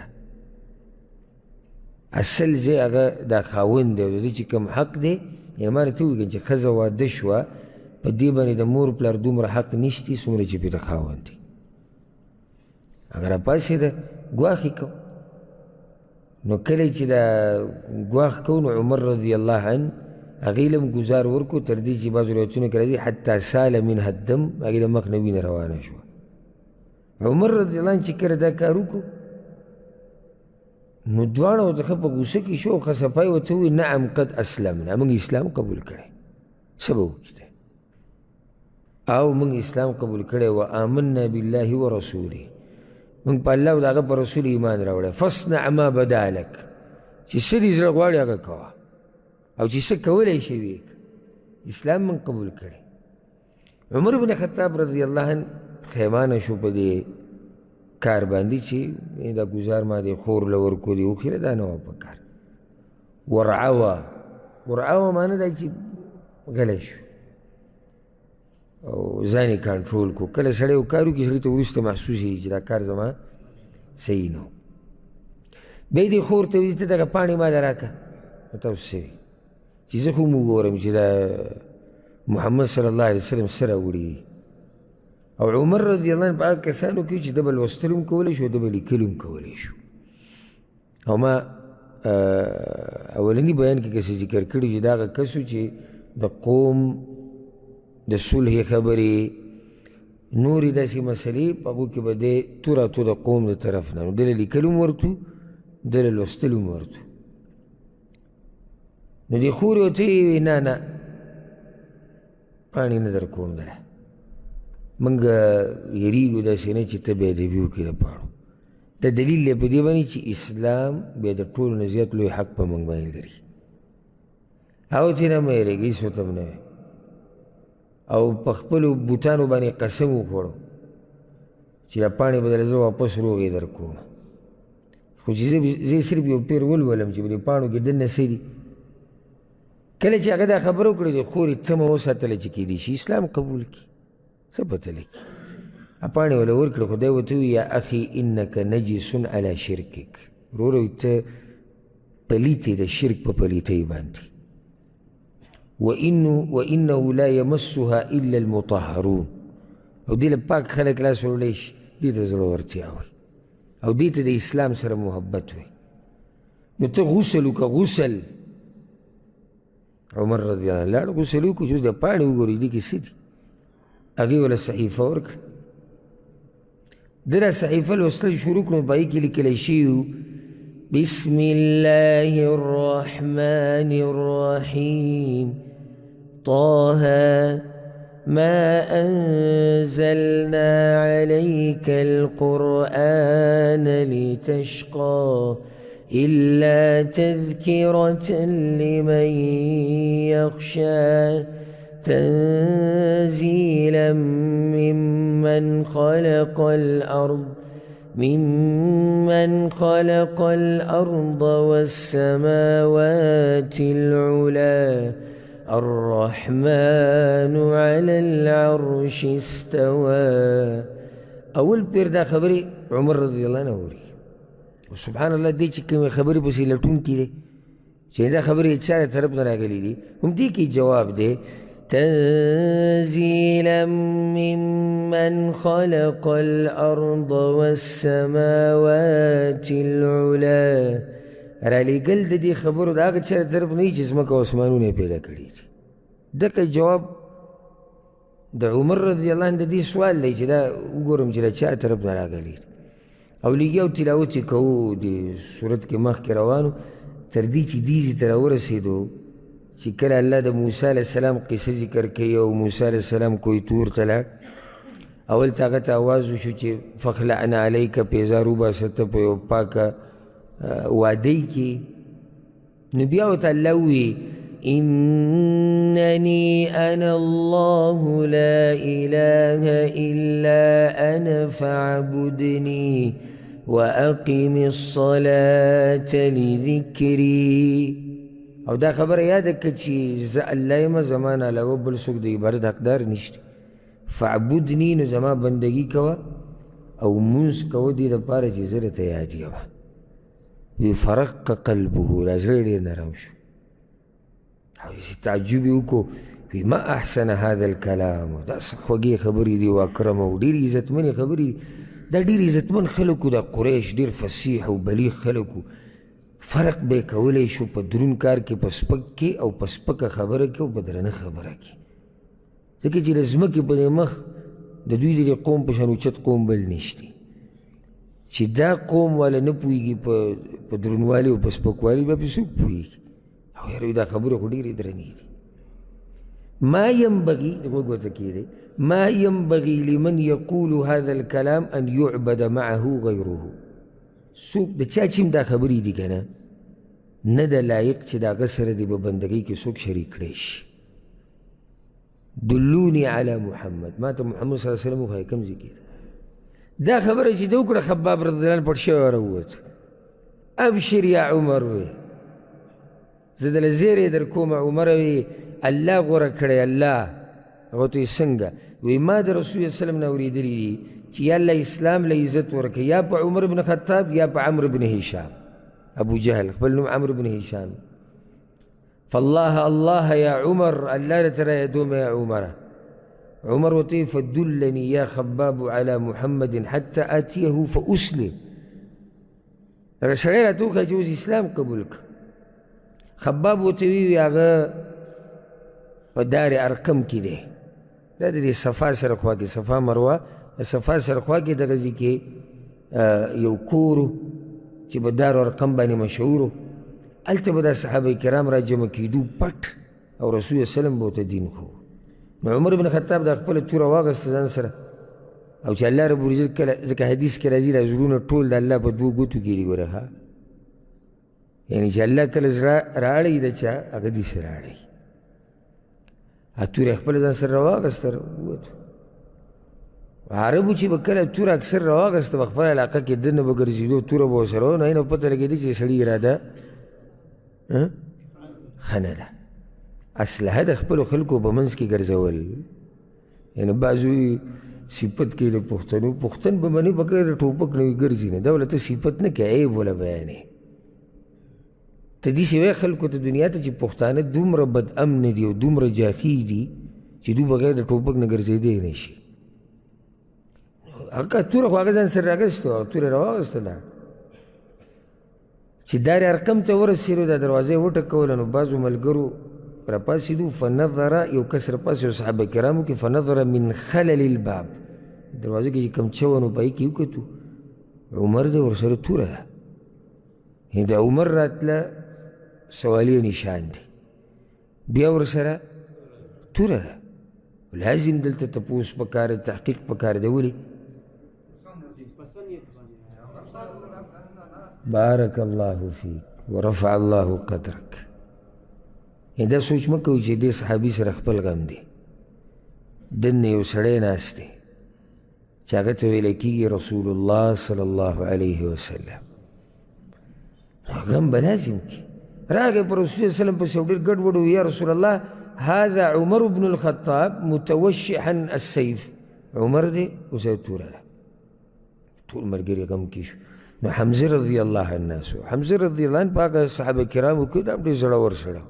اصل ځای هغه دا خاوند دی او د دې چې کوم حق دی یعنې ما راته ووایي چې ښځه واده شوه په دې باندې د مور پلار دومره حق نشتی څومره چې پې د خاوند دی هغه راپاڅېده ګواښ یې کو نو کله چې دا ګواښ کو نو عمر رضی الله عنه هغې له هم ګزار ورکړو تر دې چې بعضو روایتونو کې راځي حتی سال منها الدم هغې له مخ نه وینه روانه شوه عمر رضی الله عنه چې کله دا کار وکړو نو دواړه ورته ښه په غوسه کې شو خسپای ورته ووایي نعم قد اسلمنا موږ اسلام قبول کړی څه به وکړي او موږ اسلام قبول کړی و آمنا بالله و رسوله موږ په الله او د هغه په رسول ایمان راوړی فاصنع ما بدا لک چې څه دې زړه غواړي هغه کوه او چې څه کولی شي ویې اسلام موږ قبول کړی عمر بن خطاب رضی الله عنه خیمانه شو په دې کار باندې چې دا ګزار ما دې خور له ورکو دې وخیره دا نه وه په کار ورعوه معنی دا چې غلی شو او ځان یې کنټرول کو کله سړی یو کار وکړي سړي ته وروسته محسوسېږي چې دا کار زما صحیح نه و بیا یې دې خور ته وایي ته دغه پاڼې ما ته راکړه نو تاسو څه وي چې زه خو هم وګورم چې دا محمد صلی الله علیه وسلم څه راوړي او عمر رضی الله عنه په هغه کسانو کې چې ده به لوستلو هم کولی شو ده به لیکلو هم کولی شو او ما اولني بیان کې کسې ذکر کړي چې دا هغه کس و چې د قوم د صلح خبرې نورې داسې مسلې په هغو کې به دی توراتو د قوم د طرف نه نو ده له لیکلو هم ورتو ده له لوستلو هم ورتو نو دې خورې ورته ویې نه نه پاڼې نه در کوم دله موږ یېرېږو داسې نه چې ته بېادبي وکړې د پاڼو دا دلیل دی په دې باندې چې اسلام بیا د ټولو نه زیات لوی حق په موږ باندې لري هغو ترې نه مه یېرېږئ هېڅ ورته نه وی او په خپلو بوټانو باندې قسم وخوړو چې دا پاڼې به دله زه واپس روغې در کوم خو چې زه صرف یو پیر ولولم چې په دې پاڼو کې دننه څه دي. کله چې هغه دا خبره وکړې د خورې تمه وساتله چې کیدای شي اسلام قبول کړي، څه پته لګي. پاڼې وله ورکړه، خو دی ورته ووایي یا اخي انک نجس علی شرکک، وروره ته پلیت یې د شرک په پلیتۍ باندې. وانه لا یمسها الا المطهرون، او دې له پاک خلک لاس وړلی شي، دې ته زړورتیا وایي او دې ته د اسلام سره محبت وایي. نو ته غسل وکړه، غسل. عمر رضی الله عنه لاړ غسل وکړو چې اوس د پاڼې وګورئ دې کې څه دي. هغې وله صحیفه ورکړه، ده را صحیفه لوستل شروع کړو، په هغې کې لیکلی شوي وو بسم الله الرحمن الرحیم طه ما أنزلنا عليك القرآن لتشقى إلا تذكرة لمن يخشى تنزيلا ممن خلق الأرض والسماوات العلى الرحمن على العرش استوى. اول پیر دا خبری عمر رضی اللہ عنہ وری، سبحان الله دی چې کومې خبرې پسې لټونکي دی چې دا خبرې چا طرف نه راغلي دي، هم دې کې جواب دی تنزیلا ممن خلق الارض والسماوات العلا. رالیږل د دې خبرو د هغه چا طرف نه وي چې ځمکه او اسمانونه یې پیدا کړي دي. دقه جواب د عمر رضی الله عنه د دې سوال دی چې دا وګورم چې د چا طرف نه راغلي. او لګیا او تلاوت یې کوو د صورت کې مخکې روانو تر دې چې دیزې ته راورسېدو چې کله الله د موسی علیه السلام قصه ذکر کوي او موسی علیه السلام کوی تور ته لاړ. اول ته هغه ته آواز وشو چې فخلعنا علیک پیزار وباسه ته په یو پاکه وادۍ کې. نو بیا ورته الله ووایي إنني أنا الله لا إله إلا أنا فاعبدني وأقم الصلاة لذكري. او دا خبره یاده که چې زه الله یم، زما نه علاوه بل څوک د عبادت حقدار نشته. فاعبدني نو زما بندګي کوه او مونځ کوه دې دپاره چې زه درته یاد یم. وی فرق قلبه، دا زړه ډېر نرم شو. او چې تعجب یې وکړو وی ما احسن هذا الکلام، دا څه خوږې خبرې دي واکرم او ډېرې عزتمنې خبرې دي. دا ډېر عزتمن خلک وو، دا قریش ډېر فصیح او بلیغ خلک وو. فرق به یې کولی شو په دروند کار کې، په سپک کې او په سپکه خبره کې او په درنه خبره کې. ځکه چې د ځمکې په دې مخ د دوی د دې قوم په شان اوچت قوم بل نشته چې دا قوم والا نه پوهېږي په درونوالي او په سپکوالي، بیا پې څوک پوهېږي. او یاره دا خبرې خو ډېرې درنې دي. ما ينبغي غوږ ورته کېدی ما ينبغي لمن يقول هذا الكلام ان يعبد معه غيره. څوک د چا چې دا خبرې دي که نه، نه د لایق چې د هغه سره دې په بندګۍ کې څوک شریک کړی شي. دلوني علی محمد، ما ته محمد صلی الله علیه وسلم وښایه کوم ځای کې ده. دا خبره چې ده وکړه خباب رضی الله عنه پټ شوی راووت. ابشر یا عمر وی زه دله زیری در کوم عمر وی الله غوره کړی الله. هغه ته څنګه؟ وی ما د رسول الله وسلم نه اورېدلي دي چې یا الله اسلام له عزت ورکړي، یا په عمر بن خطاب یا په عمرو بن هشام. ابو جهل خپل نوم عمرو بن هشام. فالله الله یا عمر، الله درته رایادوم یا عمره. عمر ورته فدلني یا خباب علی محمد حتى آتیه فاسلم. هغه سړی راته وښایه چې اوس اسلام قبول کړه. خباب ورته ویي هغه په دار ارقم کې دی، دا د دې صفا سره خوا کې، صفا مروه د صفا سره خوا کې دغه ځای کې یو کور چې په دار ارقم باندې مشهور و. هلته به دا صحابه کرام را جمع کېدو پټ، او رسول الله وسلم به ورته دین ښو. نو عمر بن خطاب دا خپله توره واخېسته ځان سره، او چې الله رب العزت کله، ځکه حدیث کې راځي دا زړونه ټول د الله په دوو ګوتو کې دي. ګوره ښه، یعنې چې الله کله زړه راړی د چا هغه داسې راړی. توره خپله ځان سره راواخېسته، ووتو. عربو چې به کله توره اکثر راواغسته په خپله علاقه کې دننه به ګرځېدو توره به ورسره وه نو هغې نه پته لګېده چې سړي اراده ښه نه ده اسلحه د خپلو خلکو په منځ کې ګرځول یعنې بعض صفت کې د پښتنو پښتن به منې بګر د ټوپک نه وي ګرځي نه دا وله ته صفت نه کوې عیب وله بیانې ته داسې وایې خلکو ته دنیا ته چې پښتانه دومره بد امنه دي او دومره جاخي دي چې دوی بغیر د ټوپک نه ګرځېدی نه شي هغه توره خو هغه ځان سره راګسته او توره یې راواغستله چې دار ارقم ته ورسېدو دا دروازه یې وټکوله نو بعضو ملګرو راپاسېدو فنظر یو کس راپاسېدو صحابه کرامو کې فنظر من خلل الباب دروازه کې چې کوم چوه نو په هغې کې وکتو عمر دی ورسره توره ده د عمر راتله سوالیه نشان دی بیا ورسره توره ده لازم دلته تپوس پکار دی تحقیق پکار دی ولې بارک الله فیک ورفع الله قدرک دا سوچ مه کوئ چې دې صحابي سره خپل غم دی دننه یو سړی ناست دی چې هغه ته ویلی کېږي رسول الله صلی الله علیه وسلم غم به لازم کړي راغی په رسول صلی وسلم پسې یو ډېر ګډوډ و یا رسول الله هذا عمر بن الخطاب متوشحا السيف عمر دی اوس یې توره ده ټول ملګري غم کې شو نو حمزه رضی الله عنه حمزه رضی الله عنه په هغه صحابه کرامو کې دا ډېر زړور سړی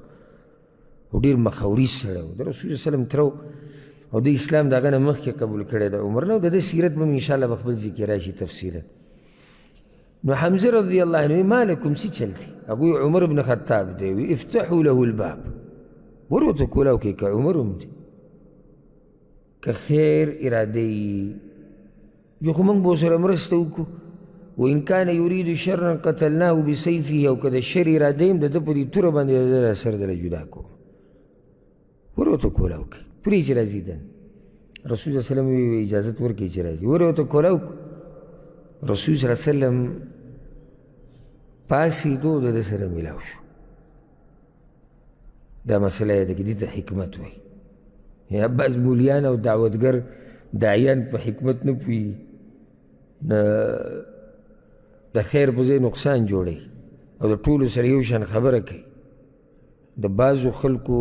او ډېر مخاوري سړی و د رسول وسلم تره او د اسلام د هغه نه مخکې قبول کړی د عمر نه او د ده سیرت به م انشاءالله به خپل ځای کې راشي تفصیلا نو حمزه رضی الله عنه ما لکم څه چل دی هغوی عمر بن خطاب دی وی افتحوا له الباب ور ورته کولاو کوي که عمر هم دی که خیر اراده یي یو خو موږ به ورسره مرسته وکړو وإن كان يريد شرا قتلناه بسيفه او که د شر اراده یم د ده په دې توره باندې د ده سر دله جدا کوو ور ورته کولاو کوي پرې چې راځي دن رسول صلی وسلم وی اجازت ورکړي چې راځي ور ورته کولاو رسول صلی وسلم پاسېدو د ده سره میلاو شو دا مسله یې ده کې دې ته حکمت وایي یا بعض مولیان او دعوتګر داعیان په حکمت نه پوهېږي د خیر په ځای نقصان جوړوي او د ټولو سره یو شان خبره کوي د بعضو خلکو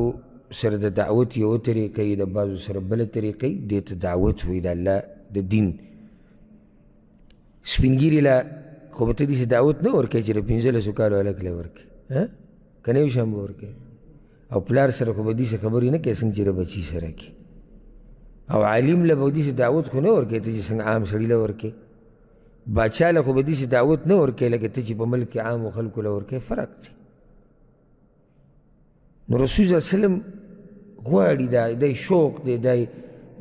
سره د دعوت یوه طریقه یي د بعضو سره بله طریقه یي دې ته دعوت وایي د الله د دین سپین ګیري له خو به ته داسې دعوت نه ورکوي چې د 15 کالو هلک له ورکوي که نه یو شان به ورکوي او پلار سره خو به داسې خبرې نه کوي څنګه چې د بچي سره کوي او عالم له به داسې دعوت خو نه ورکوي ته چې څنګه عام سړي له ورکوي باچا له خو به داسې دعوت نه ورکوي لکه ته چې په ملک کې عامو خلکو له ورکوي فرق دی نو رسول صلی الله وسلم غواړي دا شوق دی دا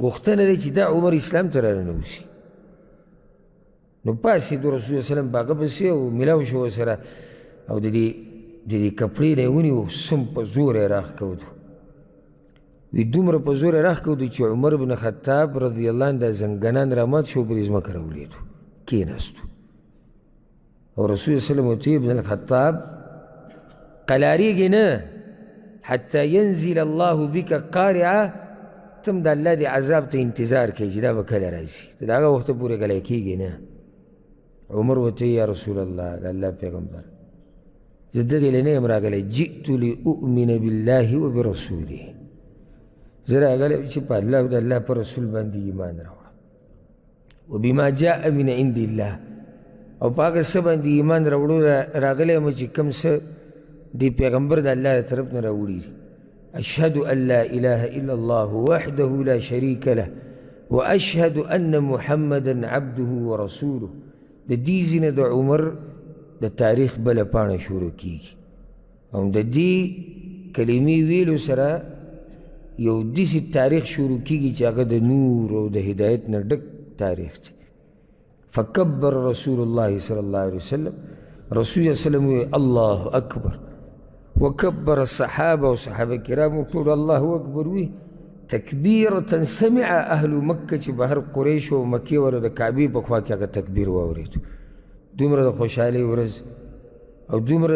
غوښتنه دی چې دا عمر اسلام ته راننوځي نو پاسېدو رسول صلی وسلم په هغه پسې او میلاو شو ورسره او د دې کپړې نه یې ونیو سم په زور یې راښکودو وی دومره په زور یې راښکودو چې عمر بن خطاب رضی الله عنه دا زنګنان رامات شو په دې ځمکه راولوېدو کېناستو او رسول صلی وسلم ورته ابن الخطاب قلاریږي نه حتی ینزل الله بک قارعه تم د الله د عذاب ته انتظار کوي چې دا به کله راځي ته د هغه وخته پورې غلی کېږي نه عمر ورته یا رسول الله د الله پیغمبر زه دغې له نه یم راغلی جئت لأؤمن بالله وبرسوله زه راغلی چې په الله او د الله په رسول باندې ایمان راوړم وبما جاء من عند الله او په هغه څه باندې ایمان راوړو راغلی یم چې کوم څه دی پیغمبر د الله د طرف نه راوړي أشهد أن لا إله إلا الله وحده لا شريك له وأشهد أن محمدا عبده ورسوله د دې ځینه د عمر د تاریخ بله پاڼه شروع کیږي او د دې کلمې ویلو سره یو داسې تاریخ شروع کیږي چې هغه د نور او د هدایت نه ډک تاریخ دی فکبر رسول الله صلی الله علیه وسلم رسول الله وسلم الله اکبر وكبر الصحابة وصحابة كرام وقولوا الله أكبر وي تكبيرة سمع أهل مكة بهر قريش ومكي ورد كعبي بخواك هذا تكبير ووريتو دومره د خوشحالۍ ورځ او دومره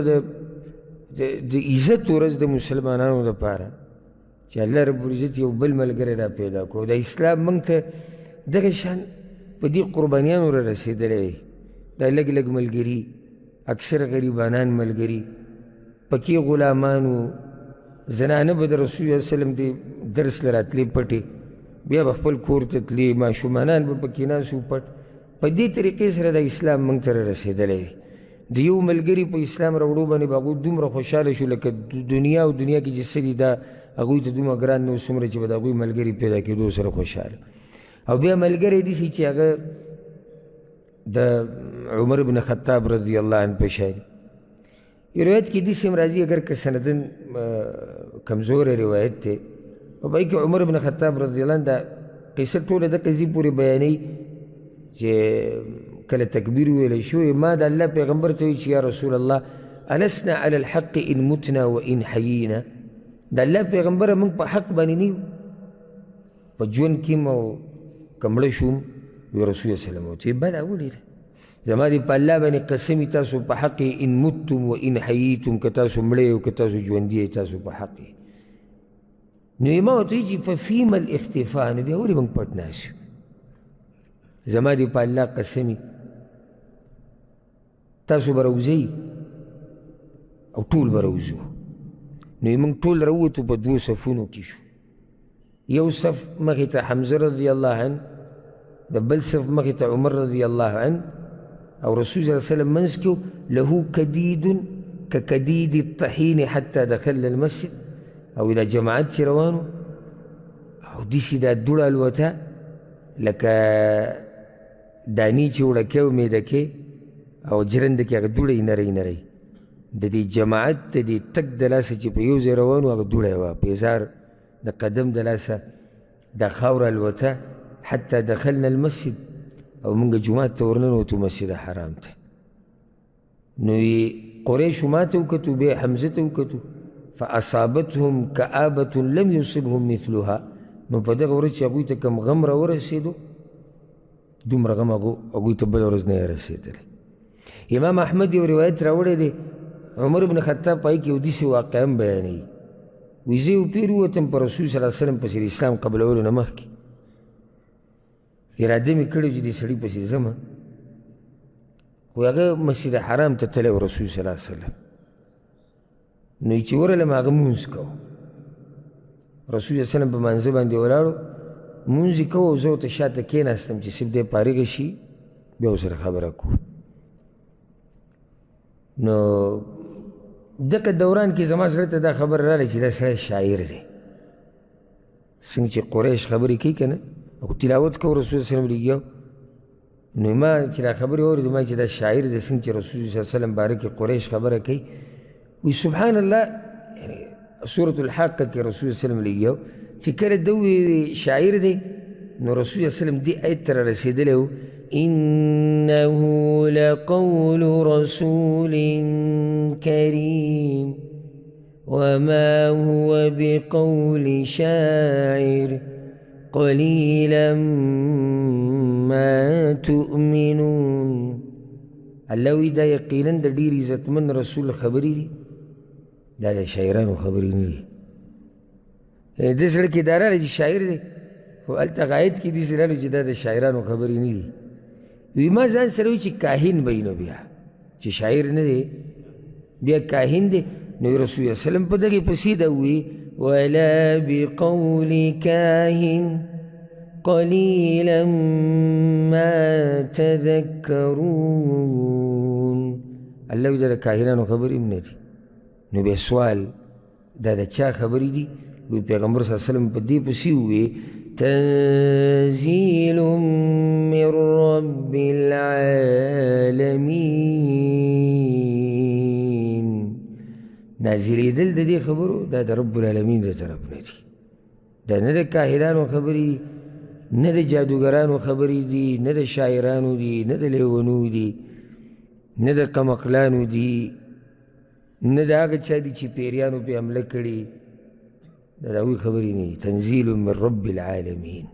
د عزت ورځ د مسلمانانو دپاره چې الله رب العزت یو بل ملګری را پیدا کړو د اسلام موږ ته دغه شان په دې قربانیانو را رسېدلی دا لږ لږ ملګري اکثر غریبانان ملګري پکې غلامانو زنانه به د رسول الله وسلم د درس له راتلې پټې بیا به خپل کور ته تلې ماشومانان به پکې ناست وو پټ په دې طریقې سره د اسلام موږ ته را رسېدلی د یو ملګري په اسلام راوړو باندې به هغوی دومره خوشحاله شو لکه دنیا او دنیا کې چې څه دي دا هغوی ته دومره ګران نه و څومره چې به د هغوی ملګري پیدا کېدو سره خوشحاله او بیا ملګری داسې چې هغه د عمر بن خطاب رضی الله عنه په شان یو روایت کې داسې هم راځي اگر که سندن کمزوری روایت دی په پای کې عمر بن خطاب رضی الله عنه دا قصه ټوله دقه ځي پورې بیانوي چې کله تکبیر ویلی شوی ما د الله پیغمبر ته وایي چې یا رسول الله السنا علی الحق ان متنا و ان حیینا د الله پیغمبره موږ په حق باندې نه یو په ژوند کې یم او که مړه شوم وی رسول الله سلم ورته بله ولې ده زما دې په الله باندې قسم تاسو په حق ان متم و ان حییتم که تاسو مړه او که تاسو ژوندي تاسو په حق نو یې ما ورته وایي چې ففیما الاختفاء نو بیا ولې موږ پټ ناست یو زما دې په الله قسم تاسو به راوځئ او ټول به راوځو نو موږ ټول راووتو په دوو صفونو کې شو یو صف مخې ته حمزه رضی الله عنه د بل صف مخې ته عمر رضی الله عنه او رسول صلی الله علیه وسلم منځ کې له کدید ککدید الطحین حتی دخلنا المسجد او الى جماعت چې روانو او داسې دا دوړه الوته لکه دانی چې وړکې او میدکې او جرنده کې هغه دوړه یې نری نری د دې جماعت د دې تک د لاسه چې په یو ځای روان و هغه دوړه یې وه پیزار د قدم د لاسه دا خاوره الوته حتی دخلنا المسجد او موږ جومات ته ورننوتو مسجد حرام ته نو یې قریشو ما ته وکتو بیا حمزه ته وکتو فاصابتهم کآبة لم یصبهم مثلها نو په دغه ورځ چې هغوی ته کوم غم راورسېدو دومره غم هغوی ته بله ورځ نه یې رسېدلی امام احمد یو روایت راوړی دی عمر بن خطاب پای کې یو داسې واقعه هم بیانوي وایي زه یو پیر ووتم په رسول صلی الله علیه وسلم پسې د اسلام قبلولو نه مخکې اراده مې کړې چې دې سړي پسې ځم خو هغه مسجد حرام ته تللی و رسول صلی الله علیه وسلم نو چې ورغلم هغه مونځ کوو رسول صلی الله علیه وسلم په مانځه باندې ولاړو مونځ یې کوو او زه ورته شاته کېناستم چې صرف دی فارغه شي بیا ورسره خبره کوو نو دغه دوران کې زما زړه ته دا خبر راغلی چې دا سړی شاعر دی څنګه چې قریش خبرې کوي که نه او تلاوت کوو رسول صلی الله علیه وسلم لګیا نو ما چې دا خبرې واورېدو ما چې دا شاعر دی څنګه چې رسول صلی الله علیه وسلم باره کې قریش خبره کوي وی سبحان الله یعنی سورة الحاقه کې رسول صلی الله علیه وسلم لګیا چې کله ده وویل شاعر دی نو رسول صلی الله علیه وسلم دې آیت ته را رسېدلی و إنه لقول رسول كريم وما هو بقول شاعر قليلا ما تؤمنون الله وی دا یقینا د ډېر عزتمن رسول خبرې دي دا د شاعرانو خبرې نه دي دې سړي کې دا راغلی چې شاعر دی خو هلته غایت کې داسې راغلي چې دا د شاعرانو خبرې نه دي وی ما ځان سره وی چې کاهن به نو بیا چې شاعر نه دی بیا کاهن دی نو رسول الله وسلم په دغې پسې دا وی ولا بقول کاهن قلیلا ما تذکرون الله وی دا د کاهنانو خبرې هم نه دي نو بیا سوال دا د چا خبرې دي وی پیغمبر صلی الله علیه وسلم په دې پسې ووی تنزیل من رب العالمین نازلېدل د دې خبرو دا د رب العالمین د طرف نه دي دا نه د کاهنانو خبرې دي نه د جادوګرانو خبرې دي نه د شاعرانو دي نه د لیونو دي نه د قمقلانو دي نه د هغه چا دي چې پیریانو پې حمله کړي دا د هغوی خبرې نه دي تنزیل من رب العالمین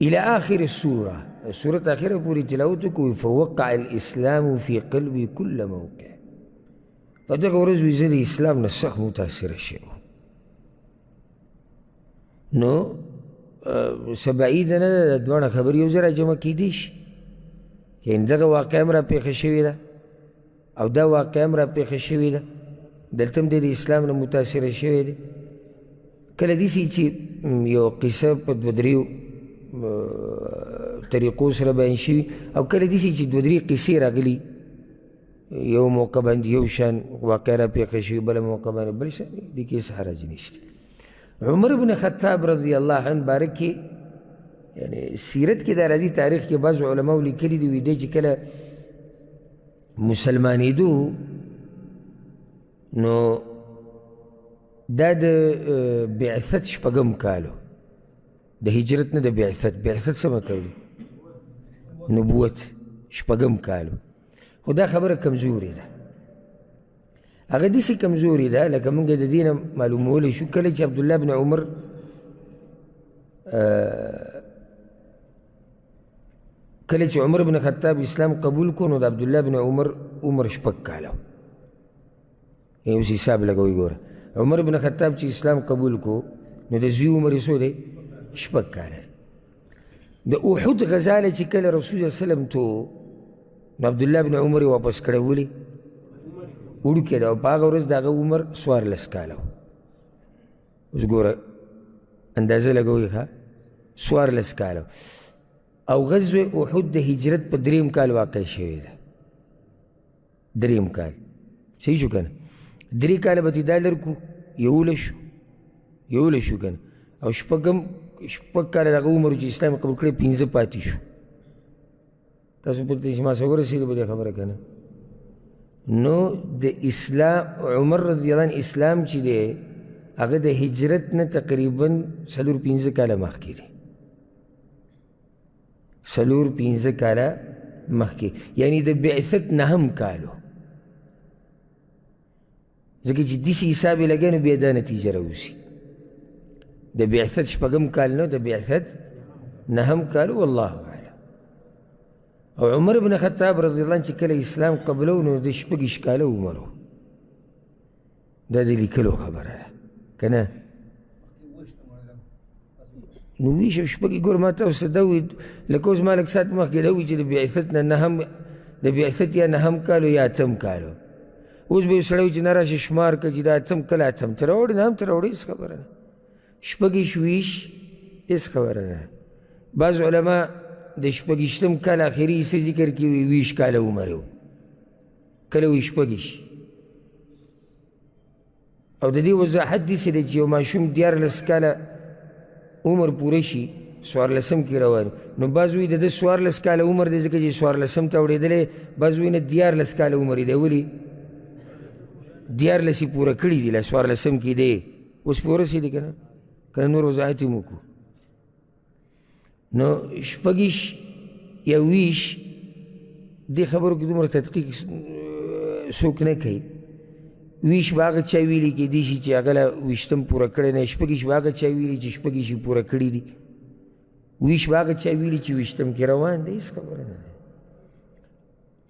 الى آخر السورة سورة آخرة پوری تلاوت کوي فوقع الاسلام في قلبي كل موقع په دغه ورځ وي زه د اسلام نه سخت متاثره شوی نو څه بعیده نه ده، د دواړه خبرې یو ځای را جمع کیدی شي. یعنې دغه واقعه هم را پېښه شوې ده او دا واقعه هم را پېښه شوې ده، دلته هم دی د اسلام نه متاثره شوی دی. کله داسې چې یو قصه په دوه دریو طریقو سره بیان شوي او کله داسې چې دوه درې قصې راغلي، یو موقع باندې یو شان واقع را پېښه شوي، بله موقع باندې بل شان، دې کې هېڅ حرج نشته. عمر بن خطاب رضی الله عنه باره کې یعنې سیرت کې دا راځي، تاریخ کې بعضو علماو لیکلي دي، دی چې کله مسلمانېدو نو دا د بعثت شپږم کالو، د هجرت نه د بعثت. بعثت څه مطلب دی؟ نبوت شپږم کالو. خو دا خبره کمزورې ده، هغه داسې کمزورې ده لکه موږ د دې نه معلومولی شو کله چې عبدالله بن عمر کله چې عمر بن خطاب اسلام قبول کړو نو د عبدالله بن عمر شپږ کاله و. اوس حساب لګوئ ګوره، عمر بن خطاب چې اسلام قبول کو نو د زوی عمر یې څو دی؟ شپږ کاله. د احد غزاله چې کله رسول الله وسلم تو نو عبدالله بن عمر یې واپس کړی، ولې؟ وړوکی ده او په هغه ورځ د هغه عمر 14 کاله و. اوس ګوره اندازه لګوئ ښه، 14 کاله او غزوه احد د هجرت په 3 کال واقع شوې ده. 3 کال صحیح شو که نه؟ 3 کاله به تې دا لرکو 11 شو که نه، او شپږ کاله د هغه عمر چې اسلام قبول کړی 15 پاتې شو. تاسو پوهېږئ چې ما سره ورسېده به دې خبره که نه؟ نو د اسلام عمر رضی الله عنه اسلام چې دی هغه د هجرت نه تقریبا 4-5 کاله مخکې دی، 4-5 کاله مخکې، یعنی د بعثت 9 کالو. ځکه چې داسې حساب یې لګوي نو بیا دا نتیجه راوځي. د بعثت 6 کال نه، د بعثت 9 کالو، والله اعلم. او عمر بن خطاب رضی الله عنه چې کله اسلام قبلو نو د 6 کاله عمر و. دا د لیکلو خبره ده که نه؟ نو ویش او شپږ ګوره ما تاسو ته دا وویل لکه اوس ما لږ ساعت مخکې دا وویل چې د بعثت نه 9 یا 9 کالو یا 8 کالو. اوس به یو سړی وي چې نه راشي شمار کړه چې دا 8 کله 8 ته راوړي، 9 ته راوړي، هېڅ خبره نه. 6 هېڅ خبره نه. بعض علما د 6 کال آخري حصه ذکر کوي 20 کاله عمر و، کله وي 6. او د دې وضاحت داسې دی چې یو ماشوم 14 کاله عمر پوره شي 14 کې روان، نو بعض وایي د ده 14 کاله عمر دی ځکه چې 14 ته اورېدلی، بعض وایي نه 14 کاله عمر یې دی. ولې؟ 14 یې پوره کړي دي، لا 14 کې دی، اوس پې ورسېدي که نه؟ که نه نور وضاحت یې وکړو. نو 6 یا 20 دې خبرو کې دومره تدقیق څوک نه کوي. 20 به هغه چا ویلي کېدای شي چې هغه له 20 پوره کړی نه، 6 به هغه چا ویلي چې 6 یې پوره کړي دي، 20 به هغه چا ویلي چې 20 کې روان دی، هېڅ خبره نه ده.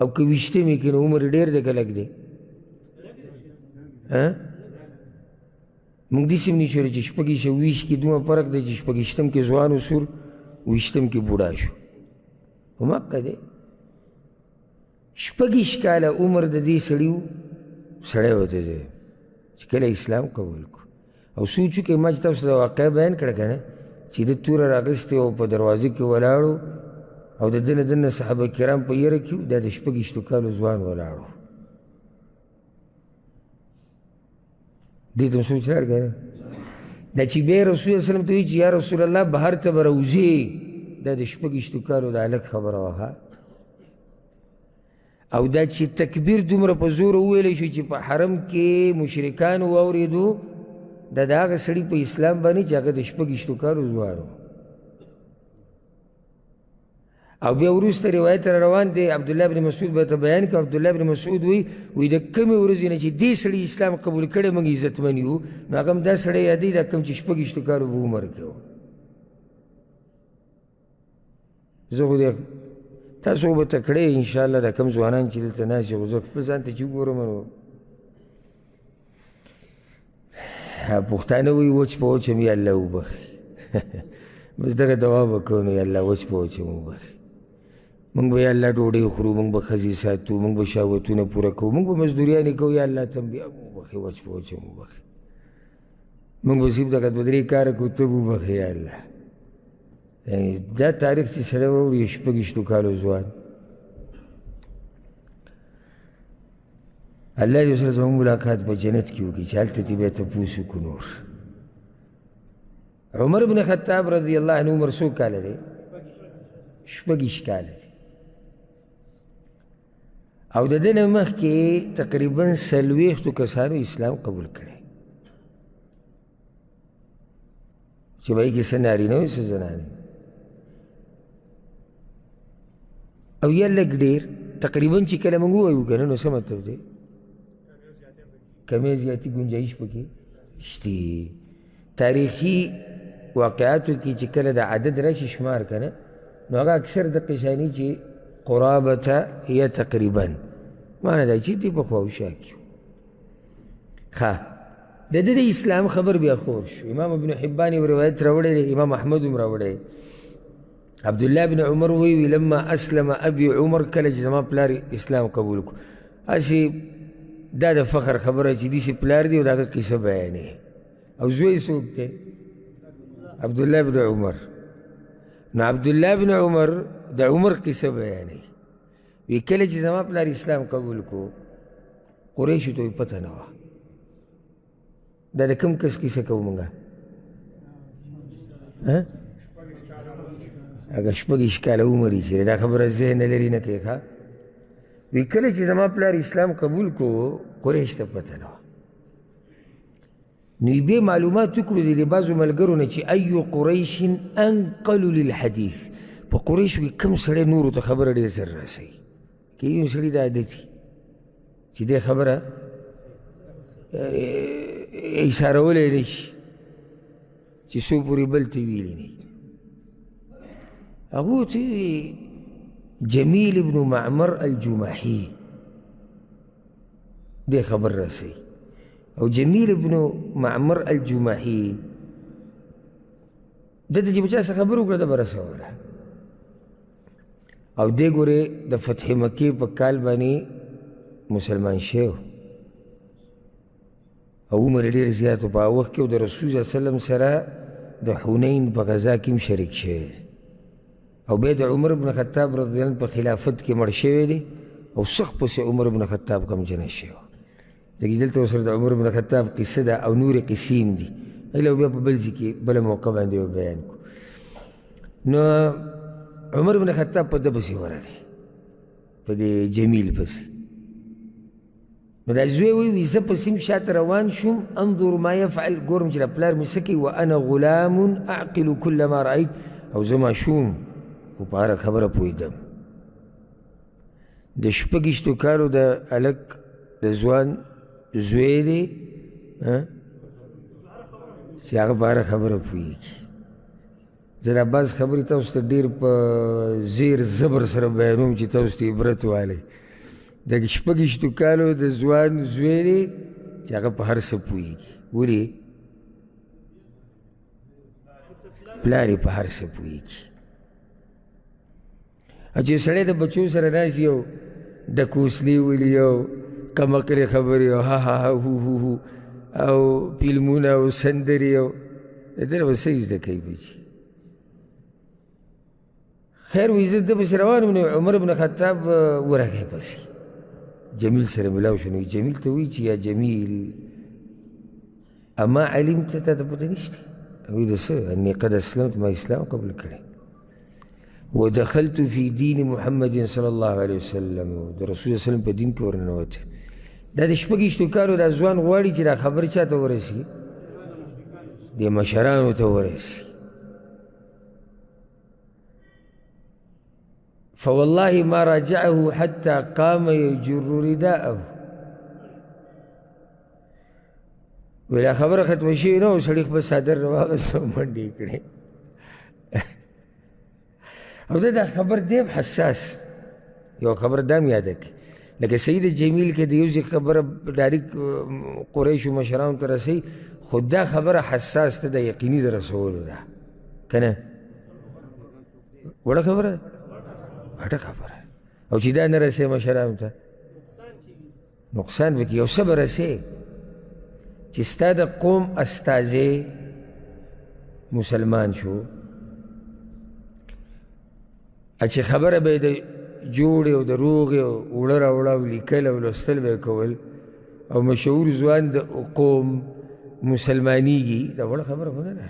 او که 20 کې نو عمر ډېر دی که لږ دی؟ موږ داسې هم نشو ویلی چې 6 کې دومره فرق دی چې 6 کې ځوان و سور، 20 کې بوډا شو. هماغه دی 6 کاله عمر د دې سړي و، سړی وته دی چې کله اسلام قبول کړو. او سوچ وکړئ ما چې تاسو ته واقعه بیان کړه که نه چې ده توره راغستې او په دروازه کې ولاړو او د ده نه دننه صحابه کرام په یره کې دا د 6 کالو ځوان ولاړو. دې ته سوچ راړ که نه؟ دا چې بیا رسول الله وسلم ته وایي چې یا رسول الله بهر ته به راوځې، دا د 6 کالو د هلک خبره وه. او دا چې تکبیر دومره په زور وویلی شو چې په حرم کې مشرکانو واورېدو، دا د هغه سړي په اسلام باندې چې هغه د 6 کالو ځوان و. او بیا وروسته روایت را روان دی، عبدالله بن مسعود به ته بیان کړ. عبدالله بن مسعود وایي د کومې ورځې نه چې دې سړي اسلام قبول کړی موږ عزتمن یو، نو هغه هم دا سړی یادوي دا کوم چې 6 کالو به عمر کې و. زه خو تاسو به تکړه انشاءالله دا کم ځوانان چې دلته ناست دي، خو زه خپل ځان ته چې وګورم نو پښتانه وایي وچ په وچ هم یې الله وبخي. بس دغه دعا به کوو نو یا الله وچ په وچه مو بخي موږ به یا الله ډوډۍ خورو موږ به ښځې ساتو موږ به شهوتونه پوره کوو موږ به مزدوریانې کوو یا الله ته هم بیا مو بخي وچ په وچه مو بخي موږ به صرف دغه دوه درې کاره کوو ته مو بخي یا الله دا تاریخ چې سړی واوري شپږویشتو کالو ځوان الله دې سره زموږ ملاقات په جنت کې وکړي چې هلته دې بیا تپوس وکړو نور عمر بن خطاب رضی الله عنه عمر څو کاله دی شپږویشت کاله دی او د ده نه مخکې تقریبا څلوېښتو کسانو اسلام قبول کړی چې به یې کې څه نارینه وي څه زنانې او یا لږ ډېر تقریبا چې کله موږ ووایو که نه نو څه مطلب دی کمې زیاتي ګنجایش پکې شتي تاریخي واقعاتو کې چې کله د عدد راشي شمار که نه نو هغه اکثر دقې شاني چې قرابته یا تقریبا معنی دا چې دې پخوا وشا کې ښه د ده د اسلام خبر بیا خور شو امام ابن حبان یو روایت راوړی دی امام احمد هم راوړی عبدالله بن عمر وی لما اسلم ابي عمر کله چې زما پلار اسلام قبول کړو هسې دا د فخر خبره چې داسې پلار دی او د هغه قصه بیانې او زوی څوک دی عبدالله بن عمر نو عبدالله بن عمر د عمر قصه بیانې وی کله چې زما پلار اسلام قبول کړو قریشو ته یې پته نه وه دا د کوم کس کیسه کوو مونږه هغه شپږویشت کاله عمر یې چې دا خبره ذهن نه لري نه کوي ښه وی کله چې زما پلار اسلام قبول کو قریش ته پته نه وه نو بیا معلومات وکړو د بعضو ملګرو نه چې ایو قریش انقلو للحدیث په قریشو کې کوم سړی نورو ته خبره ډېر زر رسوي که یو سړي دا عادت وي چې دې خبره ایسارولی نه شي چې څو پورې بل ته ویلي نه هغو ته جمیل ابن معمر الجماحي دې خبر رسوي او جمیل ابن معمر الجماحي دته چې بچا څه خبر وکړه ده به رسوله او دې ګورې د فتح مکې په کال باندې مسلمان شوی او عمر ډېر زیات و په هغه وخت کې او د رسول صلی وسلم سره د حنین په غزا کې هم شریک شوی او بیا د عمر بن خطاب رضی الله عنه په خلافت کې مړ شوی دی او سخت پسې عمر بن خطاب غمجنه شوی ځکه دلته ورسره د عمر بن خطاب قصه ده او نورې قصې هم دي هیله بیا په بل ځای کې بله موقع باندې بیان کړو نو عمر بن خطاب په ده پسې ورغی په دې جمیل پسې نو دا زوی وی زه پسې هم شاته روان شوم انظر ما یفعل ګورم چې دا پلار مې څه کوي وانا غلام اعقل کل ما رأیت او زه ماشوم خو په هره خبره پوهېدم د شپږویشتو کالو د هلک د ځوان زوی دی چې هغه په هره خبره پوهېږي زه دا بعض خبرې تاسو ته ډېر په زیر زبر سره بیانوم چې تاسو ته عبرت والی د شپږویشتو کالو د ځوان زوی دی چې هغه په هر څه پوهېږي ولې پلار یې په هر څه پوهېږي او چې سړی د بچو سره ناست یو ډکوسلي ولي او کمقلې خبرې او ها ها هو هو هو او فلمونه او سندرې او د ده نه به څه زده کوي بچي خیر وایي زه ده پسې روان وم نو عمر بن خطاب ورغی پسې جمیل سره ملاو شو نو جمیل ته وایي چې یا جمیل اما علمت تا ته پته نشته وایي د څه انی قد اسلمت ما اسلام قبول کړی ودخلت في دين محمد صلى الله عليه وسلم د رسول الله وسلم په دین کې ورننوته دا د شپږویشتو کالو دا ځوان غواړي چې دا خبرې چا ته ورسي دې مشرانو ته ورسي فوالله ما راجعه حتى قام يجر رداءه ولا خبره ختمه شوې نه و سړي خپل څادر راواغېست او منډې یې کړې او دا خبر دیم حساس یو خبر دام یاده کړي لکه سید جمیل کې د یو ځای خبره ډایرکټ قریشو مشرانو ته رسوي خو دا خبره حساس ته د یقیني د رسولو ده که نه وړه خبره ده غټه خبره او چې دا نه رسې مشرانو ته نقصان به کي یو څه به رسې چې ستا د قوم استازی مسلمان شو چې خبره به یې د جوړې او د روغې او اوړه راوړه او لیکل او لوستل به یې کول او مشهور ځوان د قوم مسلمانېږي دا وړه خبره خو نه ده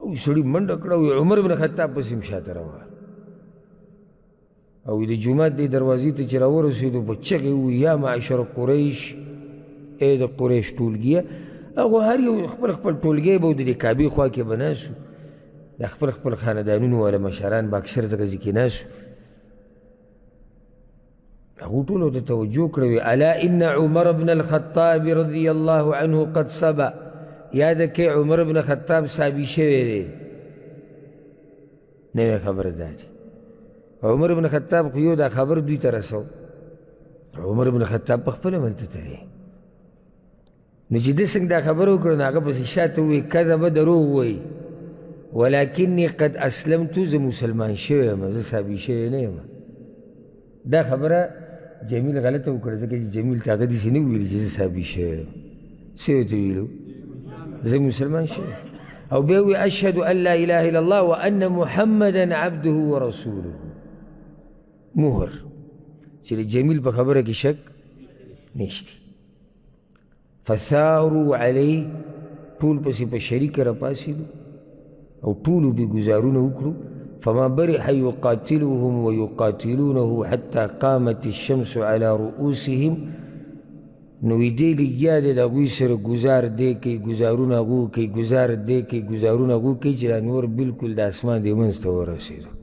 او سړي منډه کړه او عمر بن خطاب پسې هم شاته راوړه او د جومات دې دروازې ته چې راورسېدو په چغې ووایي یا معشر قریش ای د قریش ټولګیه هغه هر یو خپل خپل ټولګی به و د دې کعبې خوا کې به ناست وو د خپل خپل خاندانونو والا مشران به اکثر ځکه ځای کې ناست وو هغو ټولو ته توجه کړه وی الا ان عمر بن الخطاب رضی الله عنه قد صبا یاده کې عمر بن خطاب صابي شوی دی نوې خبره دا دی عمر بن خطاب خو یو دا خبر دوی ته رسو عمر بن خطاب په خپله ملته تللی نو چې ده څنګه دا خبره وکړه نو هغه پسې شاته ووایي کذبه دروغ وایي ولکني قد اسلمت زه مسلمان شوی یم زه صابي شوی نه یم دا خبره جمیل غلطه وکړه ځکه چې جمیل ته هغه داسې نه ویلي چې زه صابي شوی یم څه یې ورته ویلو زه مسلمان شوی او بیا وی اشهد ان لا اله الا الله وان محمدا عبده ورسوله مهر چې د جمیل په خبره کې شک نشته فثاروا علیه ټول پسې په شریکه راپاڅېدو او ټولو بې ګزارونه وکړو فما برح يقاتلهم ويقاتلونه حتى قامت الشمس على رؤوسهم نو وی دی لګیا دی د هغوی سره ګزار دی کوي ګزارونه هغو کوي ګزار دی کوي ګزارونه هغو کوي چې دا نور بلکل د اسمان دې منځ ته ورسېدو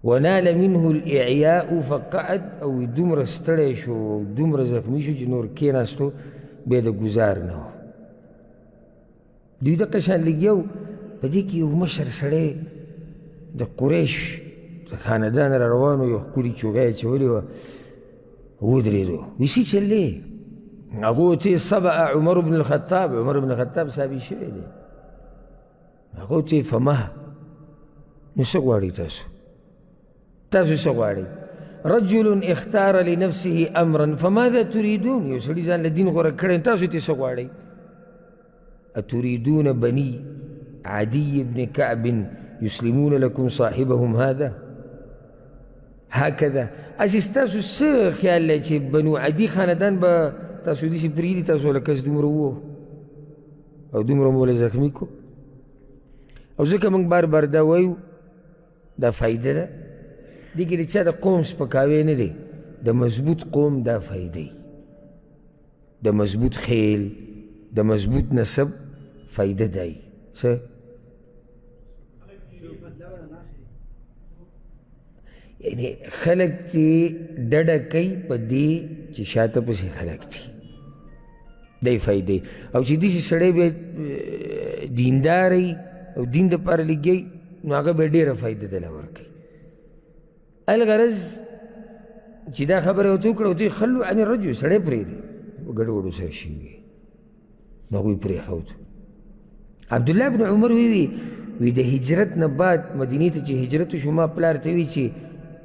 ونال منه الاعیاء فقعد او دومره ستړی شو او دومره زخمي شو چې نور کېناستو بیا د ګزار نه و دوی دقه شان لګیا و په دې کې یو مشر سړی د قریش د خاندان را روان و یو ښکلي چوغه یې اچولې وه ودرېدو وی څه چل دی هغه ورته صبع عمر بن الخطاب عمر بن الخطاب صحابي شوی دی هغه ورته فمه نو څه غواړئ تاسو څه غواړئ رجل اختار لنفسه امرا فماذا تريدون یو سړي ځان له دین غوره کړی تاسو ترې څه غواړئ اتريدون بني عدي بن كعب يسلمون لكم صاحبهم هذا هكذا اساس تاسو څه خیال دی چې بنو عدي خاندان به تاسو داسې پرېږدي تاسو له کس دومره وو او دومره مو له زخمي کو او ځکه موږ بار بار دا وایو دا فایده ده دې کې د چا د قوم سپکاوی نه دی د مضبوط قوم دا فایده د مضبوط خیل د مضبوط نسب فایده دی څه یعنی خلق تی ډډه کوي په دې چې شاته پسې خلق دي دی فایدې او چې داسې سړی بیا دیندار او دین دپاره لګی نو هغه به ډېره فایده دله ورکوي الغرض چې دا خبره ورته وکړه ورته خلو عن الرجل سړی پرېږدي ګډوډو سره شوي نو هغوی پرېښود عبدالله بن عمر وی د هجرت نه بعد مدینې ته چې هجرت وشو ما پلار ته وی چې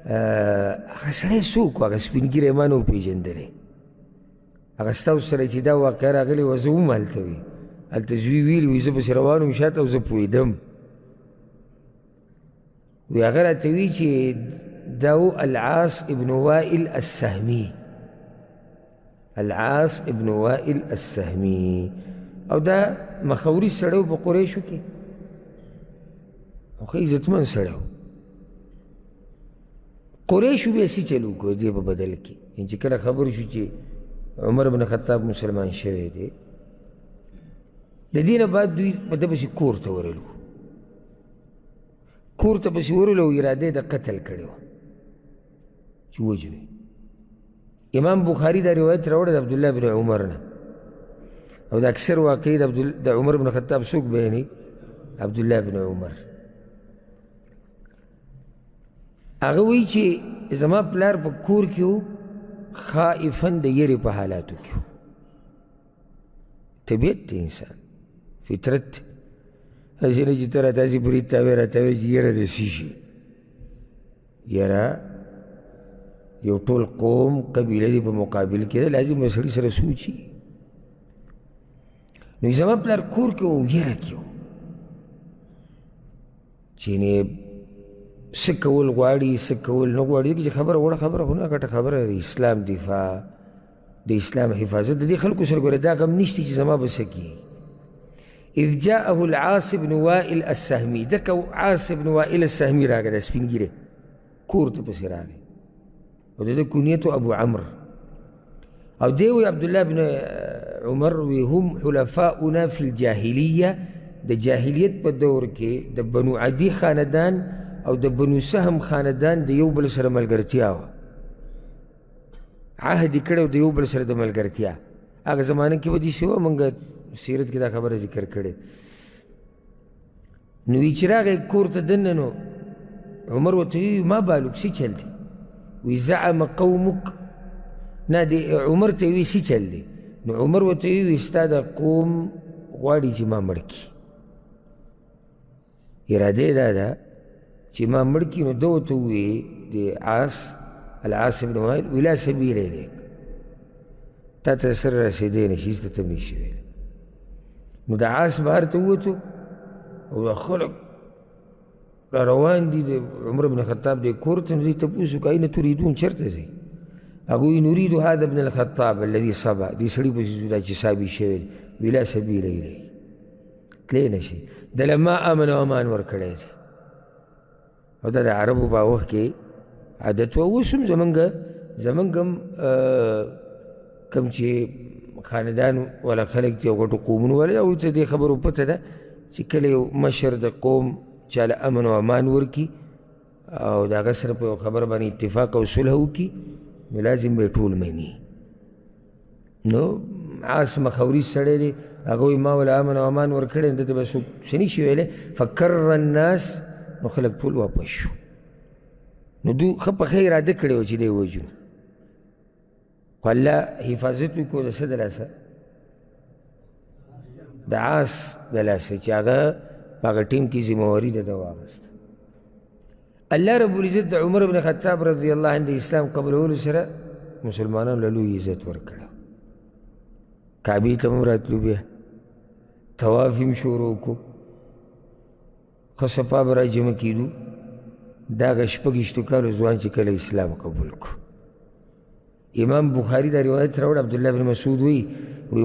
هغه سړی څوک و هغه سپین ږیری ما نه و پېژندلی هغه ستاسو سره چې دا واقعه راغلې وه زه هم هلته وي هلته زوی ویلي وي زه پسې روان وم شاته او زه پوهېدم وی هغه راته وی چې دا و العاص ابن وائل السهمي العاص ابن وائل السهمي او دا مخوري سړی و په قریشو کې او ښه عزتمند سړی و قریشو بیا څه چل وکړو دې په بدل کې یعنې چې کله خبر شو چې عمر بن خطاب مسلمان شوی دی د دې نه بعد دوی په ده پسې کور ته ورلو کور ته پسې ورلو او اراده د قتل کړی وه چې وجني امام بخاري دا روایت راوړی د عبدالله بن عمر نه او د اکثر واقعي د عمر بن خطاب څوک بیانوي عبدالله بن عمر هغه وایي چې زما پلار په کور کې و خائفا د یرې په حالاتو کې و طبیعت دی انسان فطرت هسې نه چې ته راتاسې برید ته وایې راته وایې چې یاره د څه شي یاره یو ټول قوم قبیله دی په مقابل کې ده لازم به سړي سره سوچي نو زما پلار کور کې و یره کې و چې یعنې څه کول غواړي څه کول نه غواړي چې خبره وړه خبره خو نه ګټه خبره د اسلام دفاع د اسلام حفاظت د دې خلکو سره ګوره دا غم نشته چې زما به څه کېږي اذ جاءه العاص بن وائل السهمي دکه عاص بن وائل السهمي راغی د سپین ږیری کور ته پسې راغی او د ده کنیت ابو عمرو او دی وی عبدالله بن عمر وی هم حلفاؤنا فی الجاهلیه د جاهلیت په دور کې د بنو عدي خاندان او د بنو سهم خاندان د یو بل سره ملګرتیا وه عهد یې کړی د یو بل سره د ملګرتیا هغه زمانه کې به داسې وه موږ سیرت کې دا خبره ذکر کړې نو وی چې راغی کور ته دننه نو عمر ورته وی ما بالک څه چل دی وی زعم قومک نه دی عمر ته وی څه چل دی نو عمر ورته وی ستا د قوم غواړي چې ما مړ کړي اراده یې دا ده چې ما مړ کړي نو ده ورته ووایي د العاص بن وائل وی لا سبیل الیک تا ته سره رسېدی نه شي هېڅ ته ته هم نشي ویلی نو د عاص بهر ته ووتو او دا خلک را روان دي د عمر بن خطاب د کور ته نو دوی تپوس وکړه اين تريدون چېرته ځئ هغه وی نريد هذا ابن الخطاب الذي صبا دې سړي پسې ځو دا چې صابي شوی دی وی لا سبیل الیک تللی نه شي دله ما امن و امان ورکړی دی او دا د عربو په وخت کې عادت و اوس هم زمونږ هم کوم چې خاندان والا خلک دي او غټو قومونو والا هغوی ته دې خبرو پته ده چې کله یو مشر د قوم چاله امن و امان ورکي او د هغه سره په یو خبره باندې اتفاق او صلح وکړي نو لازم به یې ټول مني نو عاص مخوري سړی دی هغه وایي ما ولا امن و امان ورکړی ده ته به څوک څه نشي ویلی فکر الناس نو خلک ټول واپس شو نو دوی ښه په ښه اراده کړې وه چې دی ووجو خو الله حفاظت وکړو د څه د لاسه د عاص د لاسه چې هغه په هغه ټیم کې ذمهواري ده ده واخېسته الله رب العزت د عمر بن خطاب رضی الله عنه د اسلام قبلولو سره مسلمانانو له لوی عزت ورکړی کعبې ته هم راتلو بیا طواف هم شروع کړو ښه صفا به را جمع کېدو دا هغه شپږویشتو کالو ځوان چې کله اسلام قبول کړو امام بخاري دا روایت راوړ عبدالله بن مسعود وی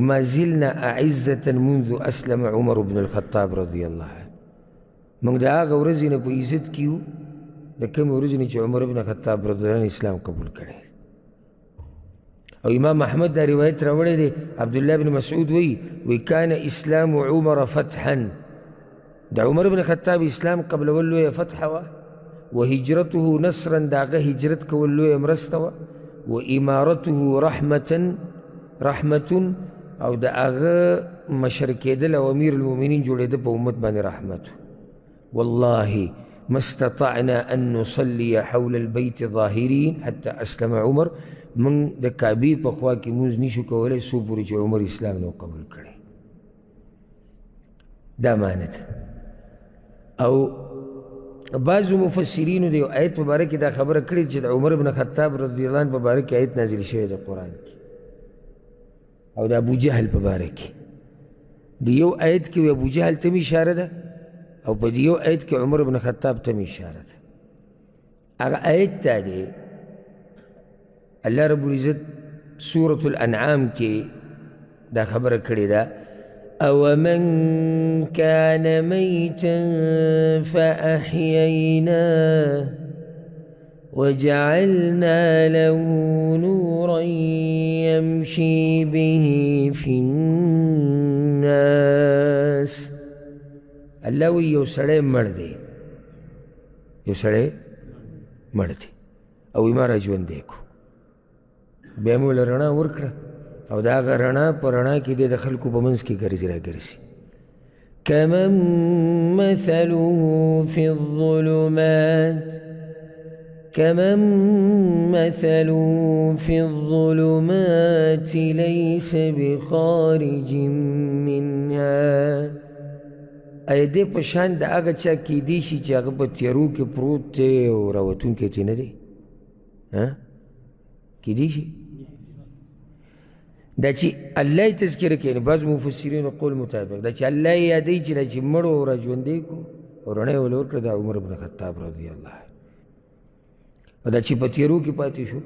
ما زلنا اعزة منذ اسلم عمر بن الخطاب رضی الله عنه موږ د هغه ورځې نه په عزت کې یو د کومې ورځې نه چې عمر بن خطاب رضی الله عنه اسلام قبول کړی او امام احمد دا روایت راوړی دی عبدالله بن مسعود وی کان اسلام عمر فتحا د عمر بن خطاب اسلام قبلول لویه فتحه وه وهجرته نصرا د هغه هجرت کول لویه مرسته وه وامارته رحمة او د هغه مشر کېدل او امیر المؤمنین جوړېده په امت باندې رحمت والله ما استطعنا ان نصلي حول البيت ظاهرين حتى اسلم عمر من د کعبې په خوا کې مونځ نشو کولی څو پورې چې عمر اسلام نه قبول کړی دا معنی ده او بعضو مفسرینو د یو آیت په باره کې دا خبره کړې چې د عمر بن خطاب رضی الله عنه په باره کې آیت نازل شوی د قرآن کې او د ابو جهل په باره کې د یو آیت کې ابو جهل ته هم اشاره ده او په د یو آیت کې عمر بن خطاب ته هم اشاره ده هغه آیت دا دی الله رب العزت سورة الانعام کې دا خبره کړې ده أَوَمَنْ كَانَ مَيْتًا فَأَحْيَيْنَاهُ وَجَعَلْنَا لَهُ نُورًا يَمْشِي بِهِ فِي النَّاسِ الله وی یو سړی مړ دی او ما را ژوندی کړو بیا مو له رڼا ورکړه او دا هغه رڼا په رڼا کې دی د خلکو په منځ کې ګرځي راګرځي كمن مثله في الظلمات ليس بخارج منها آیا دی په شان د هغه چا کیدی شي چې هغه په تیارو کې پروت دی او راوتونکی ترې نه دی؟ کیدی شي دا چې الله یې تذکره کوي. بعض مفسرینو قول مطابق دا چې الله یې یادوي چې دا چې مړو او را ژوندی کړو او رڼا یې ورله ورکړه، دا عمر بن خطاب رضی الله عنه. او دا چې په تیارو کې پاتې شو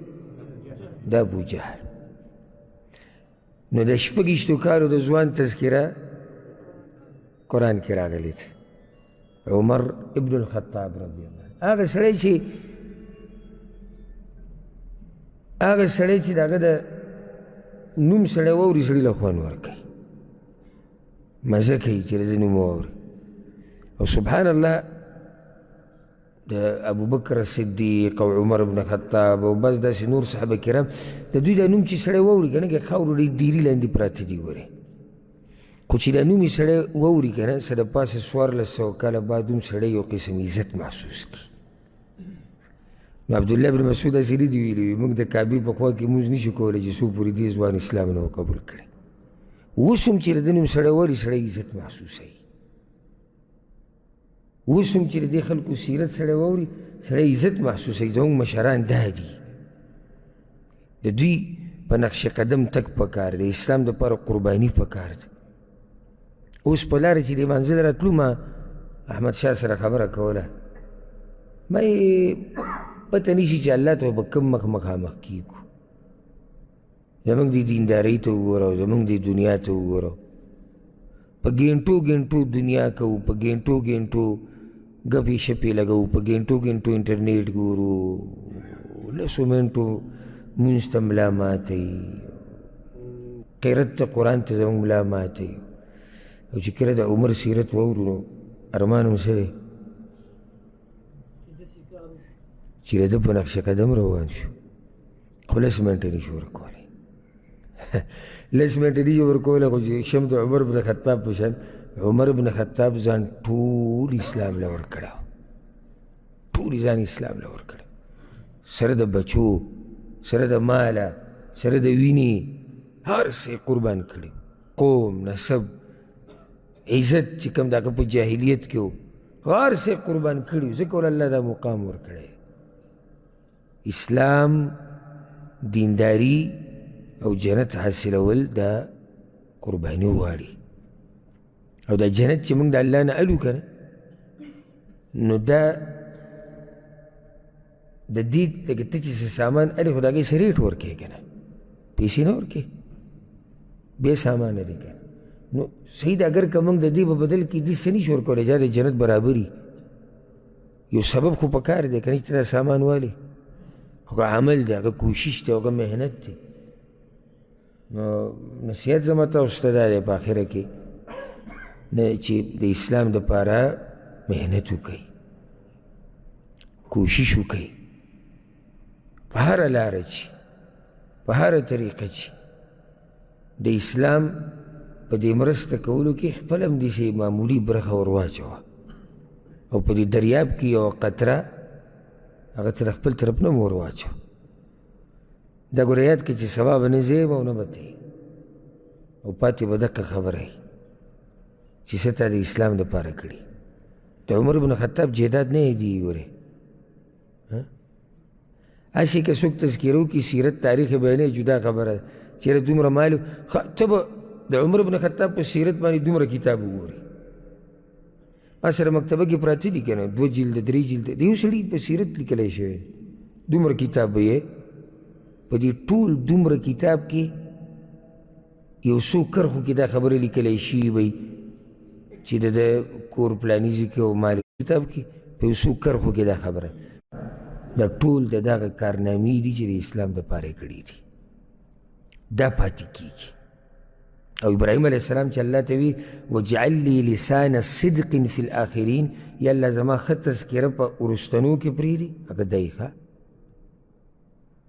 دا ابوجهل. نو د شپږویشتو کالو د ځوان تذکره قرآن کې راغلی ده، عمر ابن الخطاب رضی الله عنه. هغه سړی چې د هغه د نوم سړی واوري سړي له خوند ورکوي، مزه کوي چې د نوم واوري. او سبحان الله د ابوبکر صدیق او عمر بن خطاب او بس داسې نور صحابه کرام د دوی دا نوم چې سړی واوري که نه که خاورو ډېري لاندې پراته دي ګورې، خو چې دا نوم یې سړی واوري که نه څه د پاسه 1400 کاله بعد هم سړی یو قسم عزت محسوس کړي. نو عبدالله بن مسعود داسې نه دي ویلي وي موږ د کعبې په خوا کې مونځ نشو کولی چې څو پورې دې ځوان اسلام نه قبول کړی. اوس هم چې د نوم سړی واوري سړی عزت محسوسوي. اوس هم چې د دې خلکو سیرت سړی واوري سړی عزت محسوسوي. زموږ مشران دا دي، د دوی په نقش قدم تک پکار دی، اسلام دپاره قرباني پکار ده. اوس په لاره چې د منزل راتلو ما احمد شاه سره خبره کوله، ما یې پته نیشي چې الله ته به کوم مخ مخامخ کیږو. زموږ د دیندارۍ ته وګوره او زموږ د دنیا ته وګوره. په ګینټو ګینټو دنیا کوو، په ګینټو ګینټو ګپې شپې لګوو، په ګینټو ګینټو انټرنیټ ګورو، لسو منټو مونځ ته ملا ماتوي، قرت ته قرآن ته زموږ ملا ماتوي. او چې کله د عمر سیرت واورو نو ارمان هم څه دی چې د ده په نقش قدم روان شو. خو لس منټه نشو ورکولی لس منټه نشو ورکولی. خو چې شم د عمر بن خطاب په شان، عمر بن خطاب ځان ټول اسلام له ورکړی، ټول ځان اسلام له ورکړی، سره د بچو، سره د ماله، سره د وینې، هر څه قربان کړي. قوم، نسب، عزت چې کوم د هغه په جاهلیت کې و هر څه قربان کړي، ځکه ول الله دا مقام ورکړی. اسلام، دینداری او جنت حاصلول دا قرباني غواړي. او دا جنت چې موږ د الله نه الو که نه نو دا د دې لکه ته چې څه سامان الې خو د هغې څه ریټ ورکوې که نه، پیسې نه ورکوې، بې سامان لري که نو صحیح ده. اگر که موږ د دې په بدل کې دې څه نشو ورکولی چې د جنت برابري، یو سبب خو په کار دی که نه چې دا سامان والې، هغه عمل دی، هغه کوشش دی، هغه محنت دی. نو نصیحت زما تاسو ته دا دی په آخره کې چې د اسلام دپاره محنت وکړئ، کوشش وکړئ، په هره لاره چې په هره طریقه چې د اسلام په دې مرسته کولو کې خپل هم داسې معمولي برخه ور واچوه، او په دې دریاب کې یوه قطره هغه ته د خپل طرف نه ور واچوه. دا ګوره یاد کړه چې سبا به نه ځې او نه به ته او پاتې به دقه خبره وي چې څه تا د اسلام دپاره کړي. د عمر بن خطاب جیداد نه دی ګورې، هسې که څوک تذکیره وکړي سیرت تاریخ یې بیانوي جدا خبره ده. چېرې دومره مال ته به د عمر بن خطاب په سیرت باندې دومره کتاب وګوري. ما سره مکتبه کې پراته دي که نه 2 جلده 3 جلده د یو سړي په سیرت لیکلی شوی، دومره کتاب به یې په دې ټول دومره کتاب کې یو څو کرښو کې دا خبرې لیکلی شوي وی چې د کور پلانیزي کې او مالي کتاب کې په یو څو کرښو کې دا خبره، دا ټول د دغه کارنامې دي چې د اسلام دپاره یې کړي دي، دا پاتې کېږي. او ابراهیم علیه السلام چې الله ته وي وجعل لي لسان صدق فی الاخرین، یا الله زما ښه تذکره په وروستنو کې پرېږدي، هغه دی ښه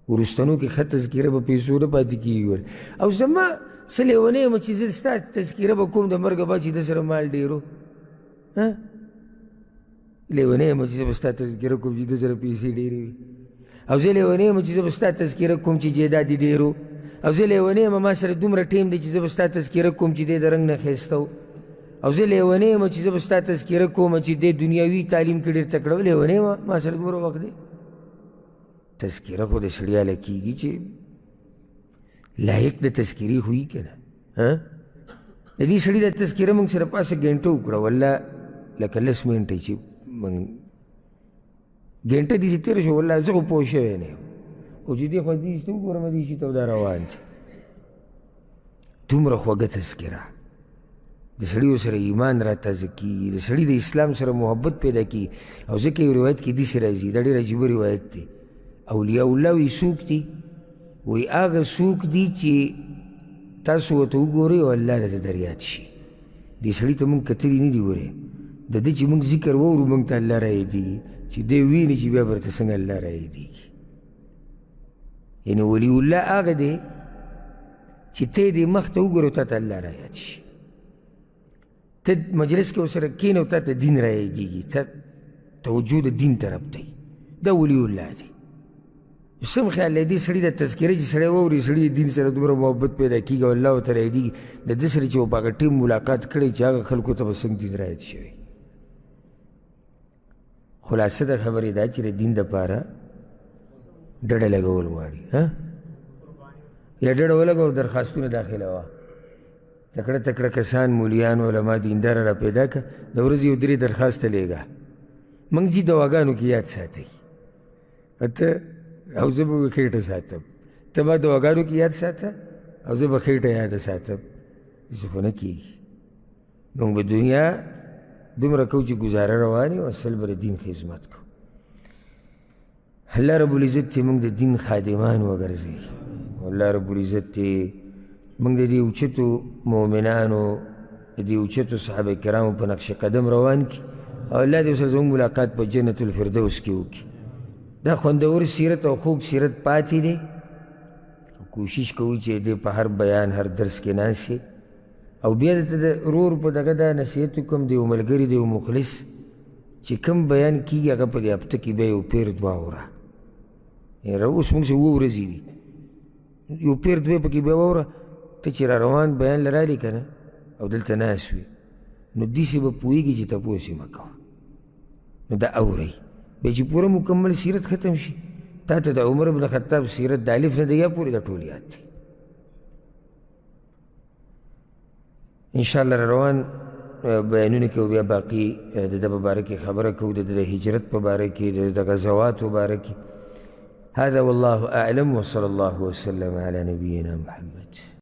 وروستنو کې ښه تذکره په پیسو نه پاتې کېږي. او زما څه لیونی یم چې زه ستا تذکره به کوم د مرګه بعد چې د سره مال ډېرو، لیونی یم چې زه به ستا تذکره کوم چې د سره پیسې ډېرې وي، او زه لیونی یم چې زه به ستا تذکره کوم چې جیداد یې ډېر او زه لیونی یم ما سره دومره ټیم دی چې زه به ستا تذکره کوم چې دی د رنګ نه ښایسته و، او زه لیونی یم چې زه به ستا تذکره کوم چې دې دنیاوي تعلیم کې ډېر تکړه و، لیونی یم، ما سره دومره وخت دی. تذکره خو د سړي هله کېږي چې لایق د تذکرې خو وي که نه. د دې سړي د تذکره موږ سره پاسه ګنټه وکړه، والله لکه 10 منټه چې موږ ګنټه داسې تېره شو، والله زه خو پوه شوی نه یم، خو چې دې خوا دې ته وګورم دې شي ته دا روان دی. دومره خوږه تذکره د سړي سره ایمان را تازه کېږي، د سړي د اسلام سره محبت پیدا کېږي. او ځکه یو روایت کې داسې راځي، دا ډېر عجیبه روایت دی. اولیاء الله وایي څوک دي؟ وایي هغه څوک دي چې تاسو ورته وګورئ او الله درته در یاد شي. دې سړي ته مونږ کتلي نه دي ورې، د ده چې مونږ ذکر واورو مونږ ته الله رایادېږي، چې دی ویني چې بیا به ورته څنګه الله رایادېږي. یعنې ولی الله هغه دی چې ته یې دې مخ ته وګورې او تا ته الله رایاد شي. ته مجلس کې ورسره کښېنې او تا ته دین رایادېږي، ته توجه د دین طرف ته دا ولی الله دی. سم خیال دی دې سړي د تذکرې چې سړی واوري، سړي دین سره دومره محبت پیدا کېږي او الله ورته رایادېږي. د ده سره چې په هغه ټیم ملاقات کړی چې هغه خلکو ته به څنګه دین رایاد شوی. خلاصه د خبرې دا چې د دین دپاره ډډه لګول غواړي، یا ډډه ولګوه او درخواستونه داخله وه. تکړه تکړه کسان، مولیان، علما، دینداره را پیدا کړه، د ورځې یو 3 درخواسته لېږه. موږ چې دواګانو کې یاد ساتئ، ته او زه به خېټه ساتم، ته به دواګانو کې یاد ساته او زه به خېټه یاده ساتم. داسې خو نه کېږي. موږ به دنیا دومره کوو چې ګزاره روان یو، اصل به د دین خدمت کوو. الله رب العزت چې موږ د دین خادمان وګرځوي. الله رب العزت چې موږ د دې اوچتو مؤمنانو، د دې اوچتو صحابه کرامو په نقش قدم روان کړي، او الله دې ورسره زموږ ملاقات په جنت الفردوس کې وکړي. دا خوندور سیرت او خوږ سیرت پاتې دی. کوشش کوو چې دې په هر بیان، هر درس کې ناست شي. او بیا درته د ورور په دغه دا نصیحت وکړم، د یو ملګري د یو مخلص چې کوم بیان کېږي هغه په دې هفته کې بیا یو پیر 2 واوره. اوس موږ سره 2 ورځې دي، یو پیر 2 پکې بیا واوره. ته چې را روان بیان لرالې که نه او دلته ناست وي، نو داسې به پوهېږي چې تپوس یې مه کوه. نو دا اورئ، بیا چې پوره مکمل سیرت ختم شي، تا ته د عمر بن خطاب سیرت د الف نه د یا پورې دا ټول یاد دی. انشاءالله را روان بیانونه کوو، بیا باقي د ده په باره کې خبره کوو، د ده د هجرت په باره کې، د غزواتو په باره کې. هذا والله أعلم، وصلى الله وسلم على نبينا محمد.